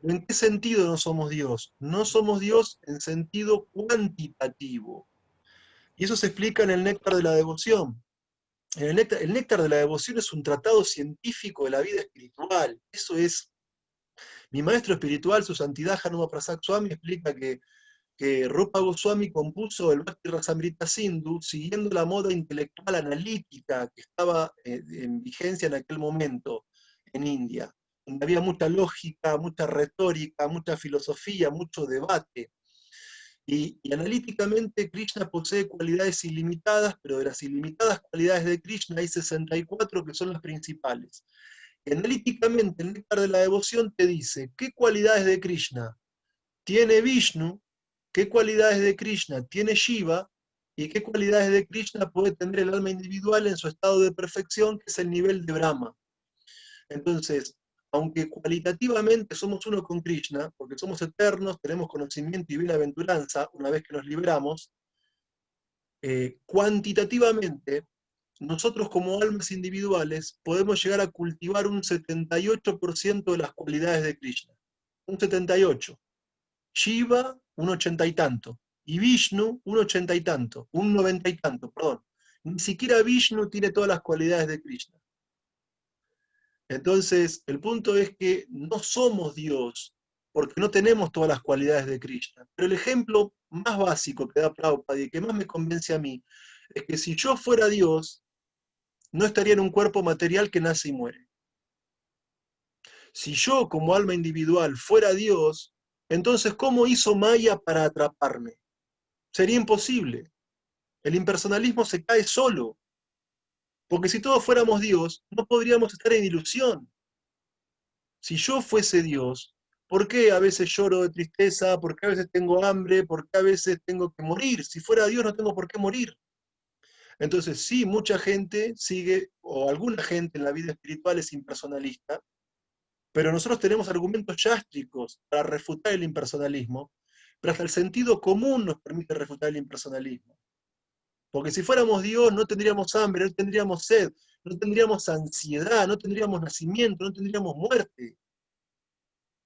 ¿En qué sentido no somos Dios? No somos Dios en sentido cuantitativo. Y eso se explica en el Néctar de la Devoción. El Néctar de la Devoción es un tratado científico de la vida espiritual. Eso es. Mi maestro espiritual, su santidad Hanuma Prasad Swami, explica que Rupa Goswami compuso el Bhakti Rasamrita Sindhu siguiendo la moda intelectual analítica que estaba en vigencia en aquel momento en India, donde había mucha lógica, mucha retórica, mucha filosofía, mucho debate. Y analíticamente Krishna posee cualidades ilimitadas, pero de las ilimitadas cualidades de Krishna hay 64 que son las principales. Y analíticamente el Néctar de la Devoción te dice qué cualidades de Krishna tiene Vishnu, qué cualidades de Krishna tiene Shiva, y qué cualidades de Krishna puede tener el alma individual en su estado de perfección, que es el nivel de Brahma. Entonces, aunque cualitativamente somos uno con Krishna, porque somos eternos, tenemos conocimiento y bienaventuranza una vez que nos libramos, cuantitativamente, nosotros como almas individuales podemos llegar a cultivar un 78% de las cualidades de Krishna. Un 78%. Shiva, un 80 y tanto. Y Vishnu, un 80 y tanto. Un 90 y tanto, perdón. Ni siquiera Vishnu tiene todas las cualidades de Krishna. Entonces, el punto es que no somos Dios, porque no tenemos todas las cualidades de Krishna. Pero el ejemplo más básico que da Prabhupada y que más me convence a mí, es que si yo fuera Dios, no estaría en un cuerpo material que nace y muere. Si yo, como alma individual, fuera Dios, entonces, ¿cómo hizo Maya para atraparme? Sería imposible. El impersonalismo se cae solo. Porque si todos fuéramos Dios, no podríamos estar en ilusión. Si yo fuese Dios, ¿por qué a veces lloro de tristeza? ¿Por qué a veces tengo hambre? ¿Por qué a veces tengo que morir? Si fuera Dios no tengo por qué morir. Entonces, sí, mucha gente sigue, o alguna gente en la vida espiritual es impersonalista, pero nosotros tenemos argumentos yástricos para refutar el impersonalismo, pero hasta el sentido común nos permite refutar el impersonalismo. Porque si fuéramos Dios no tendríamos hambre, no tendríamos sed, no tendríamos ansiedad, no tendríamos nacimiento, no tendríamos muerte.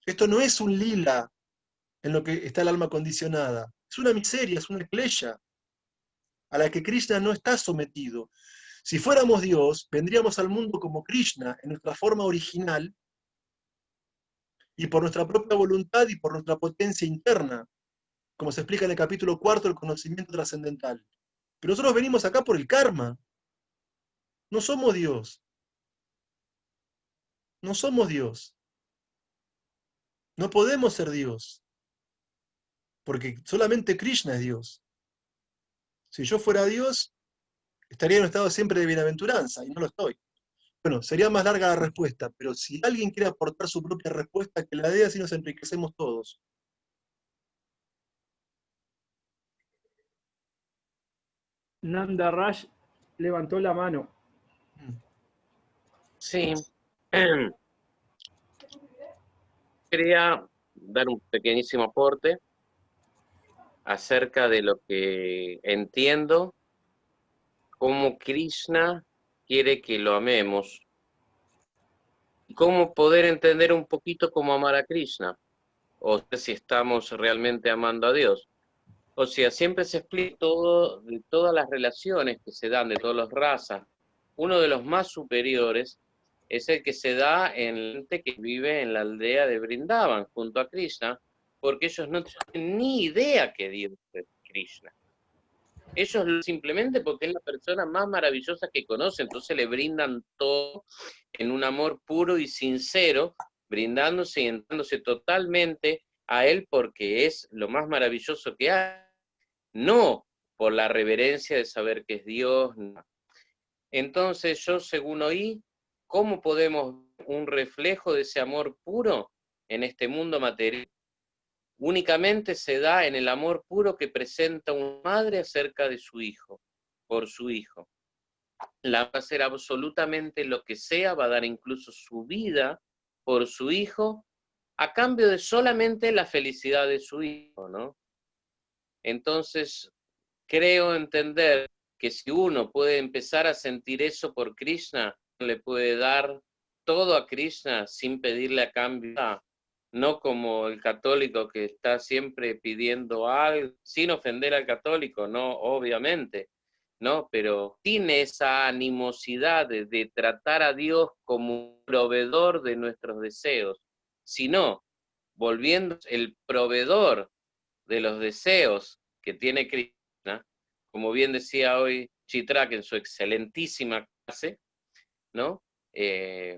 Esto no es un lila en lo que está el alma condicionada. Es una miseria, es una klesha a la que Krishna no está sometido. Si fuéramos Dios, vendríamos al mundo como Krishna, en nuestra forma original, y por nuestra propia voluntad y por nuestra potencia interna, como se explica en el capítulo 4 del conocimiento trascendental. Pero nosotros venimos acá por el karma. No somos Dios. No somos Dios. No podemos ser Dios. Porque solamente Krishna es Dios. Si yo fuera Dios, estaría en un estado siempre de bienaventuranza, y no lo estoy. Bueno, sería más larga la respuesta, pero si alguien quiere aportar su propia respuesta, que la dé, así nos enriquecemos todos. Nanda Raj levantó la mano. Sí. Quería dar un pequeñísimo aporte acerca de lo que entiendo, cómo Krishna quiere que lo amemos y cómo poder entender un poquito cómo amar a Krishna, o si estamos realmente amando a Dios. O sea, siempre se explica todo, de todas las relaciones que se dan, de todas las razas. Uno de los más superiores es el que se da en la gente que vive en la aldea de Vrindavan, junto a Krishna, porque ellos no tienen ni idea que Dios es Krishna. Ellos simplemente porque es la persona más maravillosa que conocen, entonces le brindan todo en un amor puro y sincero, brindándose y entrándose totalmente a Él porque es lo más maravilloso que hay. No por la reverencia de saber que es Dios. No. Entonces yo, según oí, ¿cómo podemos un reflejo de ese amor puro en este mundo material? Únicamente se da en el amor puro que presenta una madre acerca de su hijo, por su hijo. La va a hacer absolutamente lo que sea, va a dar incluso su vida por su hijo a cambio de solamente la felicidad de su hijo, ¿no? Entonces, creo entender que si uno puede empezar a sentir eso por Krishna, le puede dar todo a Krishna sin pedirle a cambio nada. No como el católico que está siempre pidiendo algo, sin ofender al católico, no, obviamente, ¿no? Pero tiene esa animosidad de tratar a Dios como proveedor de nuestros deseos, sino volviendo el proveedor de los deseos que tiene Krishna, como bien decía hoy Chitrak en su excelentísima clase, ¿no?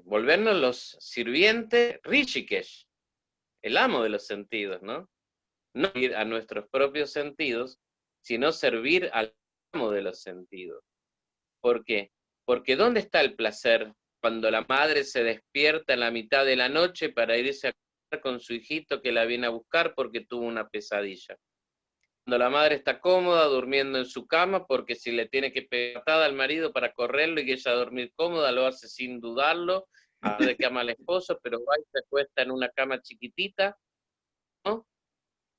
Volvernos los sirvientes Rishikesh, el amo de los sentidos, ¿no? No ir a nuestros propios sentidos, sino servir al amo de los sentidos. ¿Por qué? Porque ¿dónde está el placer cuando la madre se despierta en la mitad de la noche para irse a comer con su hijito que la viene a buscar porque tuvo una pesadilla? Cuando la madre está cómoda durmiendo en su cama porque si le tiene que pegar patada al marido para correrlo y ella dormir cómoda, lo hace sin dudarlo, a ver de qué ama al esposo, pero va y se acuesta en una cama chiquitita, ¿no?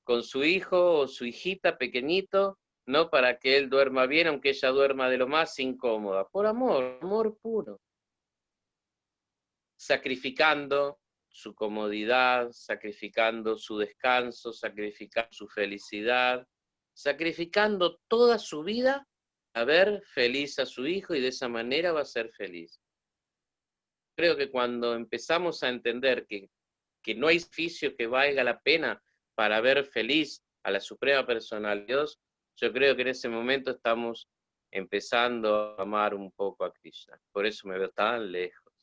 Con su hijo o su hijita pequeñito, ¿no? Para que él duerma bien, aunque ella duerma de lo más incómoda. Por amor, amor puro. Sacrificando su comodidad, sacrificando su descanso, sacrificando su felicidad, sacrificando toda su vida a ver feliz a su hijo y de esa manera va a ser feliz. Creo que cuando empezamos a entender que no hay sacrificio que valga la pena para ver feliz a la Suprema Personalidad de Dios, yo creo que en ese momento estamos empezando a amar un poco a Krishna. Por eso me veo tan lejos.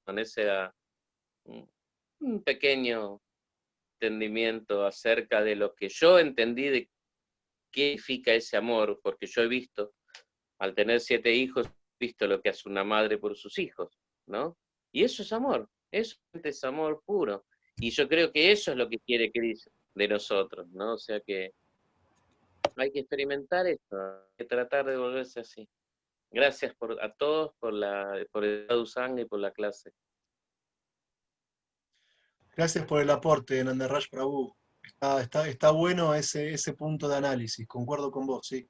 Con ese un pequeño entendimiento acerca de lo que yo entendí de qué significa ese amor, porque yo he visto, al tener 7 hijos, he visto lo que hace una madre por sus hijos, ¿no? Y eso es amor, eso es amor puro. Y yo creo que eso es lo que quiere Cristo de nosotros, ¿no? O sea que hay que experimentar esto, hay que tratar de volverse así. Gracias a todos por el Sadhusanga y por la clase. Gracias por el aporte, Nandaraj Prabhu. Está bueno ese punto de análisis, concuerdo con vos, sí.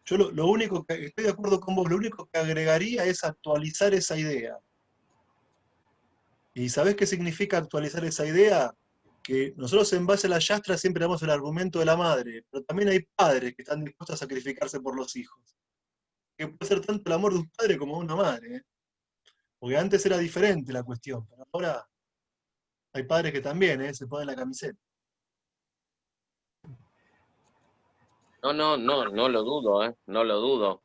Yo lo único que estoy de acuerdo con vos, lo único que agregaría es actualizar esa idea. ¿Y sabés qué significa actualizar esa idea? Que nosotros en base a la Yastra siempre damos el argumento de la madre, pero también hay padres que están dispuestos a sacrificarse por los hijos. Que puede ser tanto el amor de un padre como de una madre, ¿eh? Porque antes era diferente la cuestión, pero ahora hay padres que también, se ponen la camiseta. No lo dudo, no lo dudo.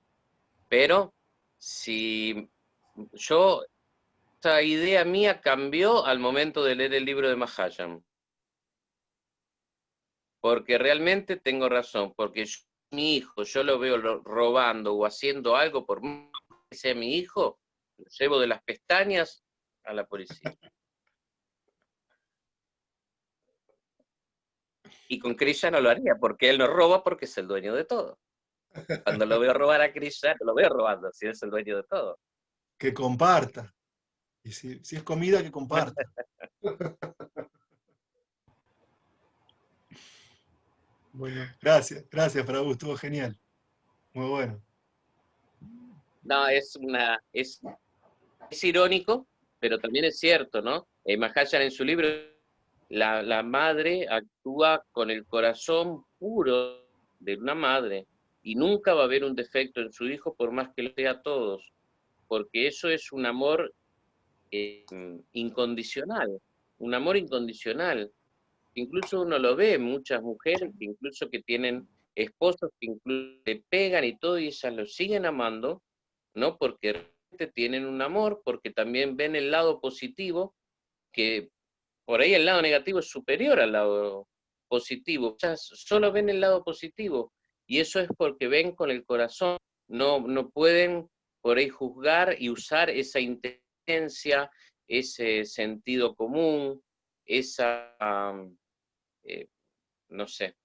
Pero si esa idea mía cambió al momento de leer el libro de Mahayam. Porque realmente tengo razón, porque mi hijo, yo lo veo robando o haciendo algo por más que sea mi hijo, lo llevo de las pestañas a la policía. Y con Krishna no lo haría, porque él no roba porque es el dueño de todo. Cuando lo veo robar a Krishna, no lo veo robando, si es el dueño de todo. Que comparta. Y si es comida, que comparta. Bueno. Gracias, Prabhu, estuvo genial. Muy bueno. No, es irónico, pero también es cierto, ¿no? Mahayana en su libro, la madre actúa con el corazón puro de una madre y nunca va a haber un defecto en su hijo por más que lo sea a todos, porque eso es un amor incondicional, un amor incondicional. Incluso uno lo ve, muchas mujeres que incluso que tienen esposos que incluso le pegan y todo y ellas lo siguen amando, ¿no? Porque realmente tienen un amor, porque también ven el lado positivo, que por ahí el lado negativo es superior al lado positivo. Ellas solo ven el lado positivo y eso es porque ven con el corazón, no pueden por ahí juzgar y usar esa inteligencia, ese sentido común, esa, no sé,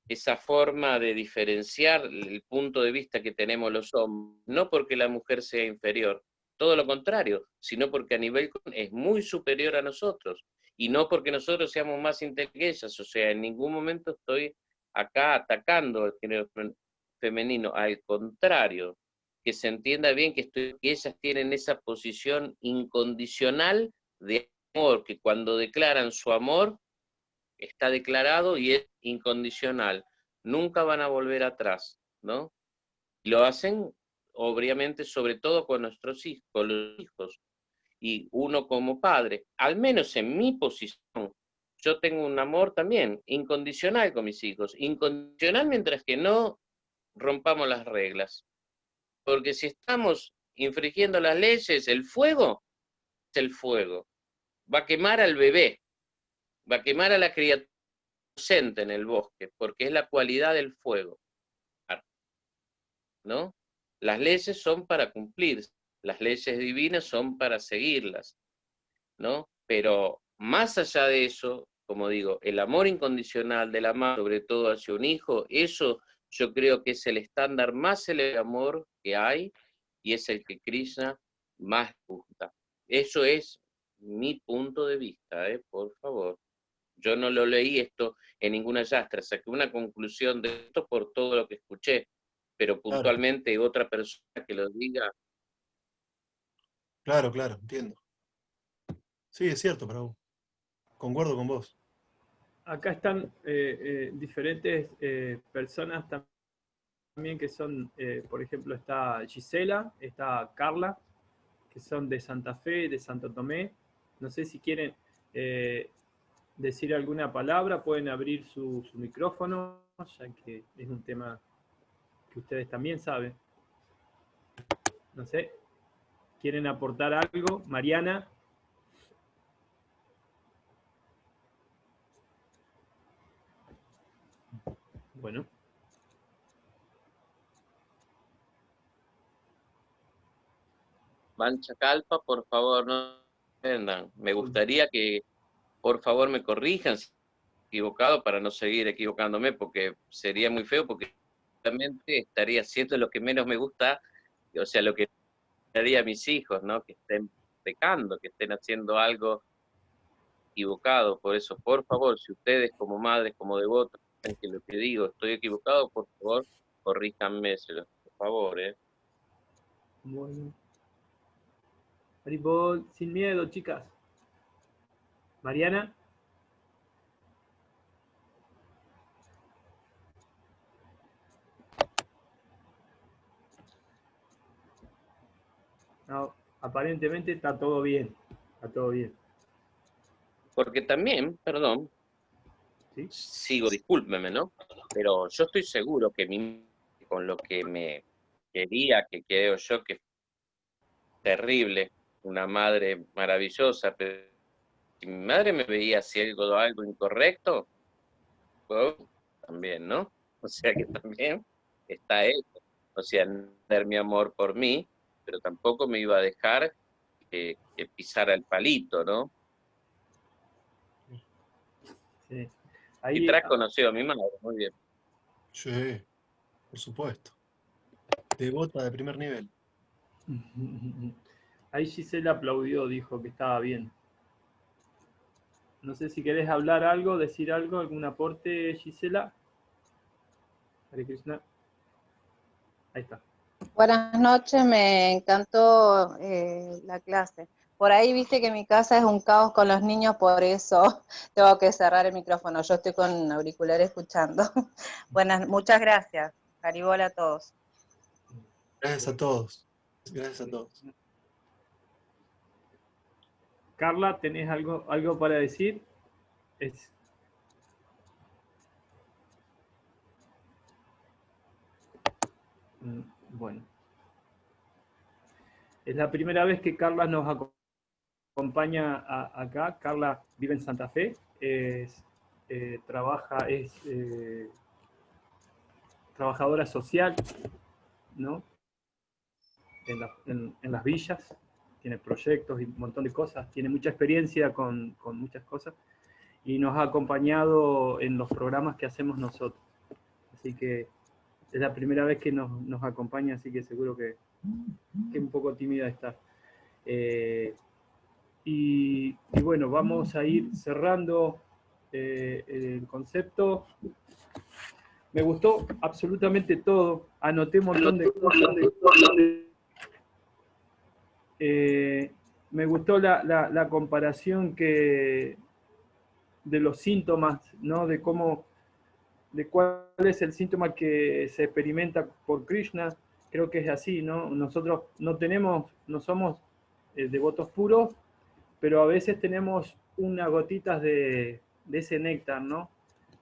esa forma de diferenciar el punto de vista que tenemos los hombres, no porque la mujer sea inferior, todo lo contrario, sino porque a nivel es muy superior a nosotros, y no porque nosotros seamos más inteligentes, o sea, en ningún momento estoy acá atacando el género femenino, al contrario, que se entienda bien que ellas tienen esa posición incondicional de amor, que cuando declaran su amor, está declarado y es incondicional, nunca van a volver atrás, ¿no? Y lo hacen, obviamente, sobre todo con nuestros hijos, con los hijos, y uno como padre, al menos en mi posición, yo tengo un amor también incondicional con mis hijos, incondicional mientras que no rompamos las reglas, porque si estamos infringiendo las leyes, el fuego es el fuego, va a quemar al bebé, va a quemar a la criatura inocente en el bosque, porque es la cualidad del fuego, ¿no? Las leyes son para cumplirse, las leyes divinas son para seguirlas, ¿no? Pero más allá de eso, como digo, el amor incondicional de la madre, sobre todo hacia un hijo, eso yo creo que es el estándar más elevado de amor que hay y es el que Krishna más gusta. Eso es mi punto de vista, por favor. Yo no lo leí esto en ninguna yastra, saqué una conclusión de esto por todo lo que escuché, pero puntualmente otra persona que lo diga. Claro, claro, entiendo. Sí, es cierto, Prabhu. Concuerdo con vos. Acá están diferentes personas también que son, por ejemplo, está Gisela, está Carla, que son de Santa Fe, de Santo Tomé. No sé si quieren decir alguna palabra, pueden abrir su micrófono, ya que es un tema que ustedes también saben. No sé, ¿quieren aportar algo? Mariana. Bueno. Mancha Calpa, por favor, no vendan. Me gustaría que, por favor, me corrijan si estoy equivocado para no seguir equivocándome, porque sería muy feo, porque realmente estaría haciendo lo que menos me gusta, o sea, lo que haría a mis hijos, ¿no? Que estén pecando, que estén haciendo algo equivocado. Por eso, por favor, si ustedes como madres, como devotos, creen que lo que digo estoy equivocado, por favor, corríjanme, por favor, Bueno. Haribol, sin miedo, chicas. Mariana. No, aparentemente está todo bien. Está todo bien. Porque también, perdón, ¿Sí? sigo, discúlpeme, ¿no? Pero yo estoy seguro que con lo que me quería, que creo yo que es terrible, una madre maravillosa, pero si mi madre me veía haciendo algo incorrecto, pues, también, ¿no? O sea que también está eso. O sea, dar mi amor por mí, pero tampoco me iba a dejar que pisara el palito, ¿no? Sí. Y tras conoció a mi madre, muy bien. Sí, por supuesto. Devota de primer nivel. Ahí Gisela aplaudió, dijo que estaba bien. No sé si querés hablar algo, decir algo, algún aporte, Gisela. Hare Krishna. Ahí está. Buenas noches, me encantó la clase. Por ahí viste que mi casa es un caos con los niños, por eso tengo que cerrar el micrófono. Yo estoy con auricular escuchando. Muchas gracias. Haribol a todos. Gracias a todos. Gracias a todos. Carla, ¿tenés algo para decir? Bueno. Es la primera vez que Carla nos acompaña acá. Carla vive en Santa Fe. Trabajadora social, ¿no? En las villas. Tiene proyectos y un montón de cosas. Tiene mucha experiencia con muchas cosas. Y nos ha acompañado en los programas que hacemos nosotros. Así que es la primera vez que nos acompaña, así que seguro que un poco tímida está. Y bueno, vamos a ir cerrando el concepto. Me gustó absolutamente todo, anoté un montón de cosas. Me gustó la comparación de los síntomas, ¿no? De cuál es el síntoma que se experimenta por Krishna. Creo que es así, ¿no? Nosotros no somos devotos puros, pero a veces tenemos unas gotitas de ese néctar, ¿no?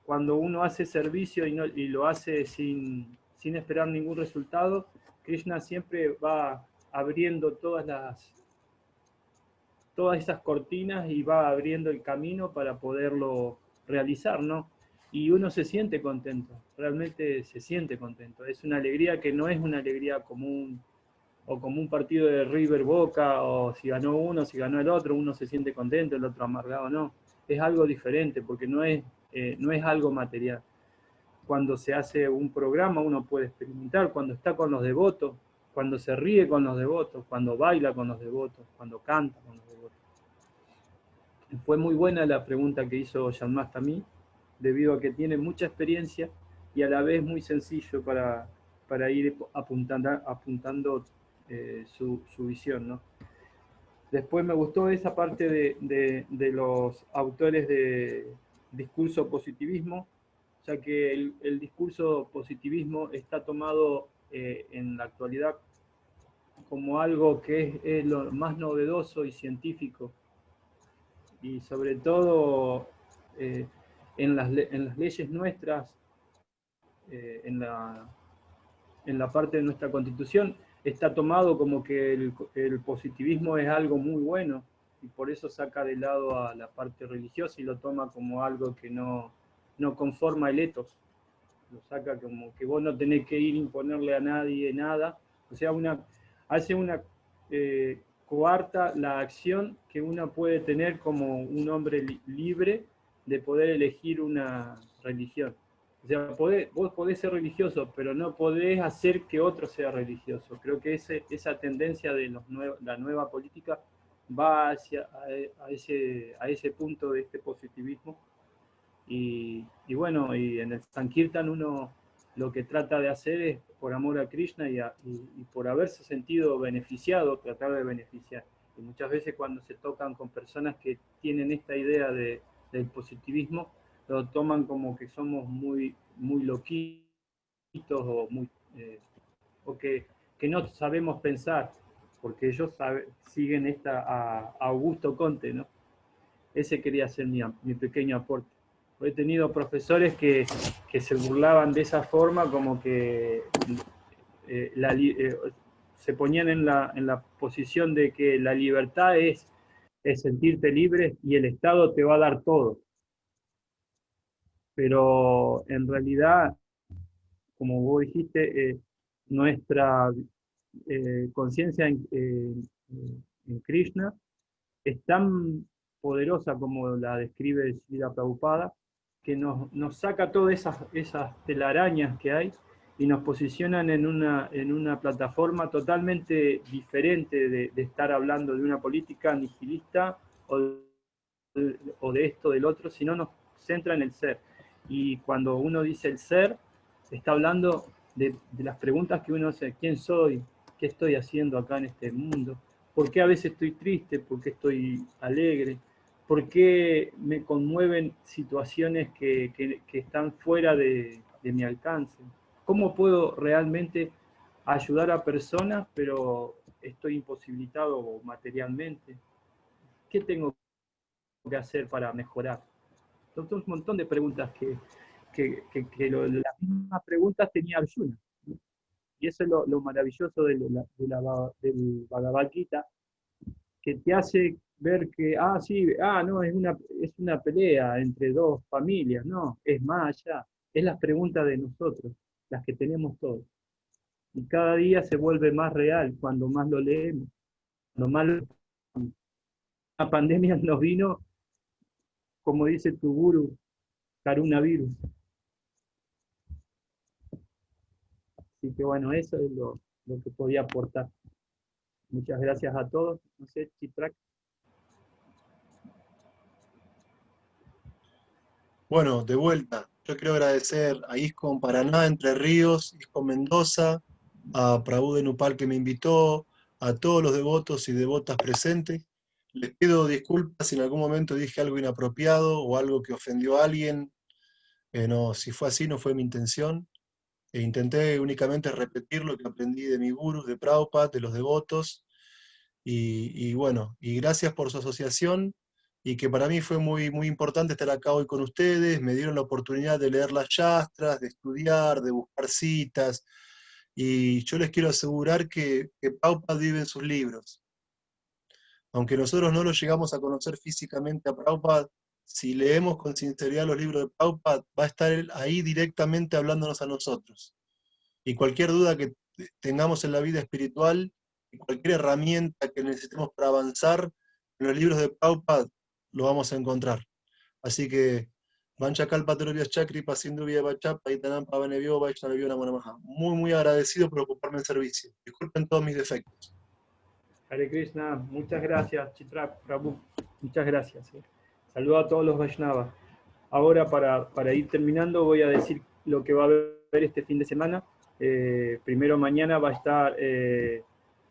Cuando uno hace servicio y lo hace sin esperar ningún resultado, Krishna siempre va abriendo todas esas cortinas y va abriendo el camino para poderlo realizar, ¿no? Y uno se siente contento, realmente se siente contento. Es una alegría que no es una alegría común, o como un partido de River Boca, o si ganó uno, si ganó el otro, uno se siente contento, el otro amargado, no. Es algo diferente, porque no es algo material. Cuando se hace un programa uno puede experimentar, cuando está con los devotos, cuando se ríe con los devotos, cuando baila con los devotos, cuando canta con los devotos. Fue muy buena la pregunta que hizo Janmastami, debido a que tiene mucha experiencia y a la vez muy sencillo para ir apuntando su visión, ¿no? Después me gustó esa parte de los autores de discurso positivismo, ya que el discurso positivismo está tomado en la actualidad como algo que es lo más novedoso y científico, y sobre todo en las leyes nuestras, en la parte de nuestra Constitución, está tomado como que el positivismo es algo muy bueno, y por eso saca de lado a la parte religiosa y lo toma como algo que no conforma el ethos. Lo saca como que vos no tenés que ir a imponerle a nadie nada. O sea, coarta la acción que uno puede tener como un hombre libre de poder elegir una religión. O sea, vos podés ser religioso, pero no podés hacer que otro sea religioso. Creo que esa tendencia de la nueva política va a ese punto de este positivismo. Y bueno, y en el Sankirtan uno lo que trata de hacer es, por amor a Krishna y por haberse sentido beneficiado, tratar de beneficiar. Y muchas veces cuando se tocan con personas que tienen esta idea del positivismo, lo toman como que somos muy, muy loquitos o, o que no sabemos pensar, porque ellos siguen a Augusto Conte, ¿no? Ese quería ser mi pequeño aporte. He tenido profesores que se burlaban de esa forma, como que se ponían en la posición de que la libertad es sentirte libre y el Estado te va a dar todo. Pero en realidad, como vos dijiste, nuestra conciencia en Krishna es tan poderosa como la describe Srila Prabhupada, que nos saca todas esas telarañas que hay y nos posicionan en una plataforma totalmente diferente de estar hablando de una política nihilista o de esto, del otro, sino nos centra en el ser. Y cuando uno dice el ser, está hablando de las preguntas que uno hace: ¿quién soy? ¿Qué estoy haciendo acá en este mundo? ¿Por qué a veces estoy triste? ¿Por qué estoy alegre? ¿Por qué me conmueven situaciones que están fuera de mi alcance? ¿Cómo puedo realmente ayudar a personas, pero estoy imposibilitado materialmente? ¿Qué tengo que hacer para mejorar? Son un montón de preguntas las mismas preguntas tenía Arjuna. Y eso es lo maravilloso del Bhagavad Gita, que te hace ver que, no, es una pelea entre dos familias. No, es más allá. Es las preguntas de nosotros, las que tenemos todos. Y cada día se vuelve más real cuando más lo leemos. La pandemia nos vino, como dice tu guru, coronavirus. Así que bueno, eso es lo que podía aportar. Muchas gracias a todos. No sé, Chitrak. Bueno, de vuelta, yo quiero agradecer a ISKCON Paraná, Entre Ríos, ISKCON Mendoza, a Prabhu de Nupal que me invitó, a todos los devotos y devotas presentes. Les pido disculpas si en algún momento dije algo inapropiado o algo que ofendió a alguien. No, si fue así, no fue mi intención. Intenté únicamente repetir lo que aprendí de mi gurú, de Prabhupada, de los devotos. Y bueno, y gracias por su asociación, y que para mí fue muy, muy importante estar acá hoy con ustedes. Me dieron la oportunidad de leer las yastras, de estudiar, de buscar citas, y yo les quiero asegurar que Prabhupada vive en sus libros. Aunque nosotros no lo llegamos a conocer físicamente a Prabhupada, si leemos con sinceridad los libros de Prabhupada, va a estar él ahí directamente hablándonos a nosotros. Y cualquier duda que tengamos en la vida espiritual, y cualquier herramienta que necesitemos para avanzar, en los libros de Prabhupada lo vamos a encontrar. Así que, muy, muy agradecido por ocuparme el servicio. Disculpen todos mis defectos. Hare Krishna, muchas gracias, Chitrak, Prabhu. Muchas gracias. Saludo a todos los Vaishnavas. Ahora, para ir terminando, voy a decir lo que va a haber este fin de semana. Primero mañana va a estar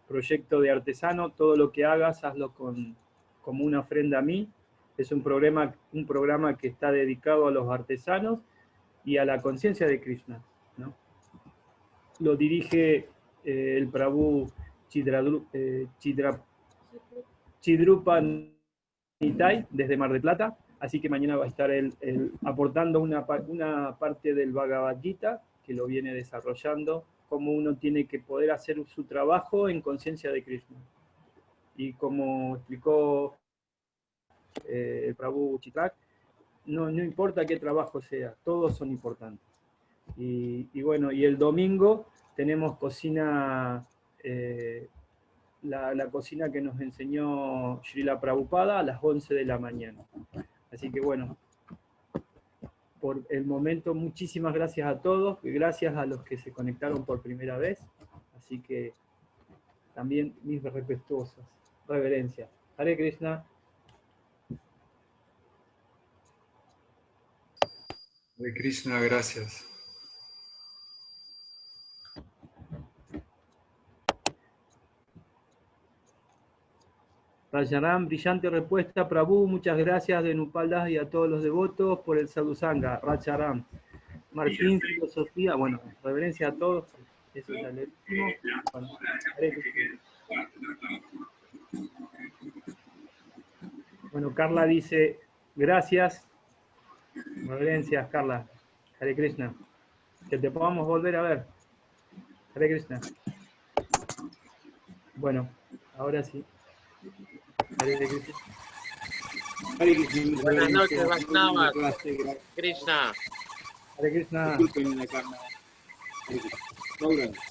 proyecto de artesano. Todo lo que hagas, hazlo como una ofrenda a mí. Es un programa que está dedicado a los artesanos y a la conciencia de Krishna, ¿no? Lo dirige el Prabhu Chidrupa Nitai desde Mar del Plata. Así que mañana va a estar él aportando una parte del Bhagavad Gita, que lo viene desarrollando, cómo uno tiene que poder hacer su trabajo en conciencia de Krishna. Y como explicó el Prabhu Chitrak, no importa qué trabajo sea, todos son importantes. Y bueno, y el domingo tenemos cocina, la cocina que nos enseñó Srila Prabhupada a las 11 de la mañana. Así que bueno, por el momento, muchísimas gracias a todos, y gracias a los que se conectaron por primera vez. Así que también mis respetuosas reverencias. Hare Krishna. Hare Krishna, gracias. Rajaram, brillante respuesta, Prabhu, muchas gracias de Nupal y a todos los devotos por el Sadhusanga. Rajaram. Martín, filosofía, bueno, reverencia a todos, eso ya le dijimos. Bueno, bueno, Carla dice, gracias, reverencias, Carla. Hare Krishna. Que te podamos volver a ver. Hare Krishna. Bueno, ahora sí. Hare Krishna. Hare Krishna. Buenas noches, Vaishnavas. Krishna. Hare Krishna. Disculpen la Carla. Hare Krishna.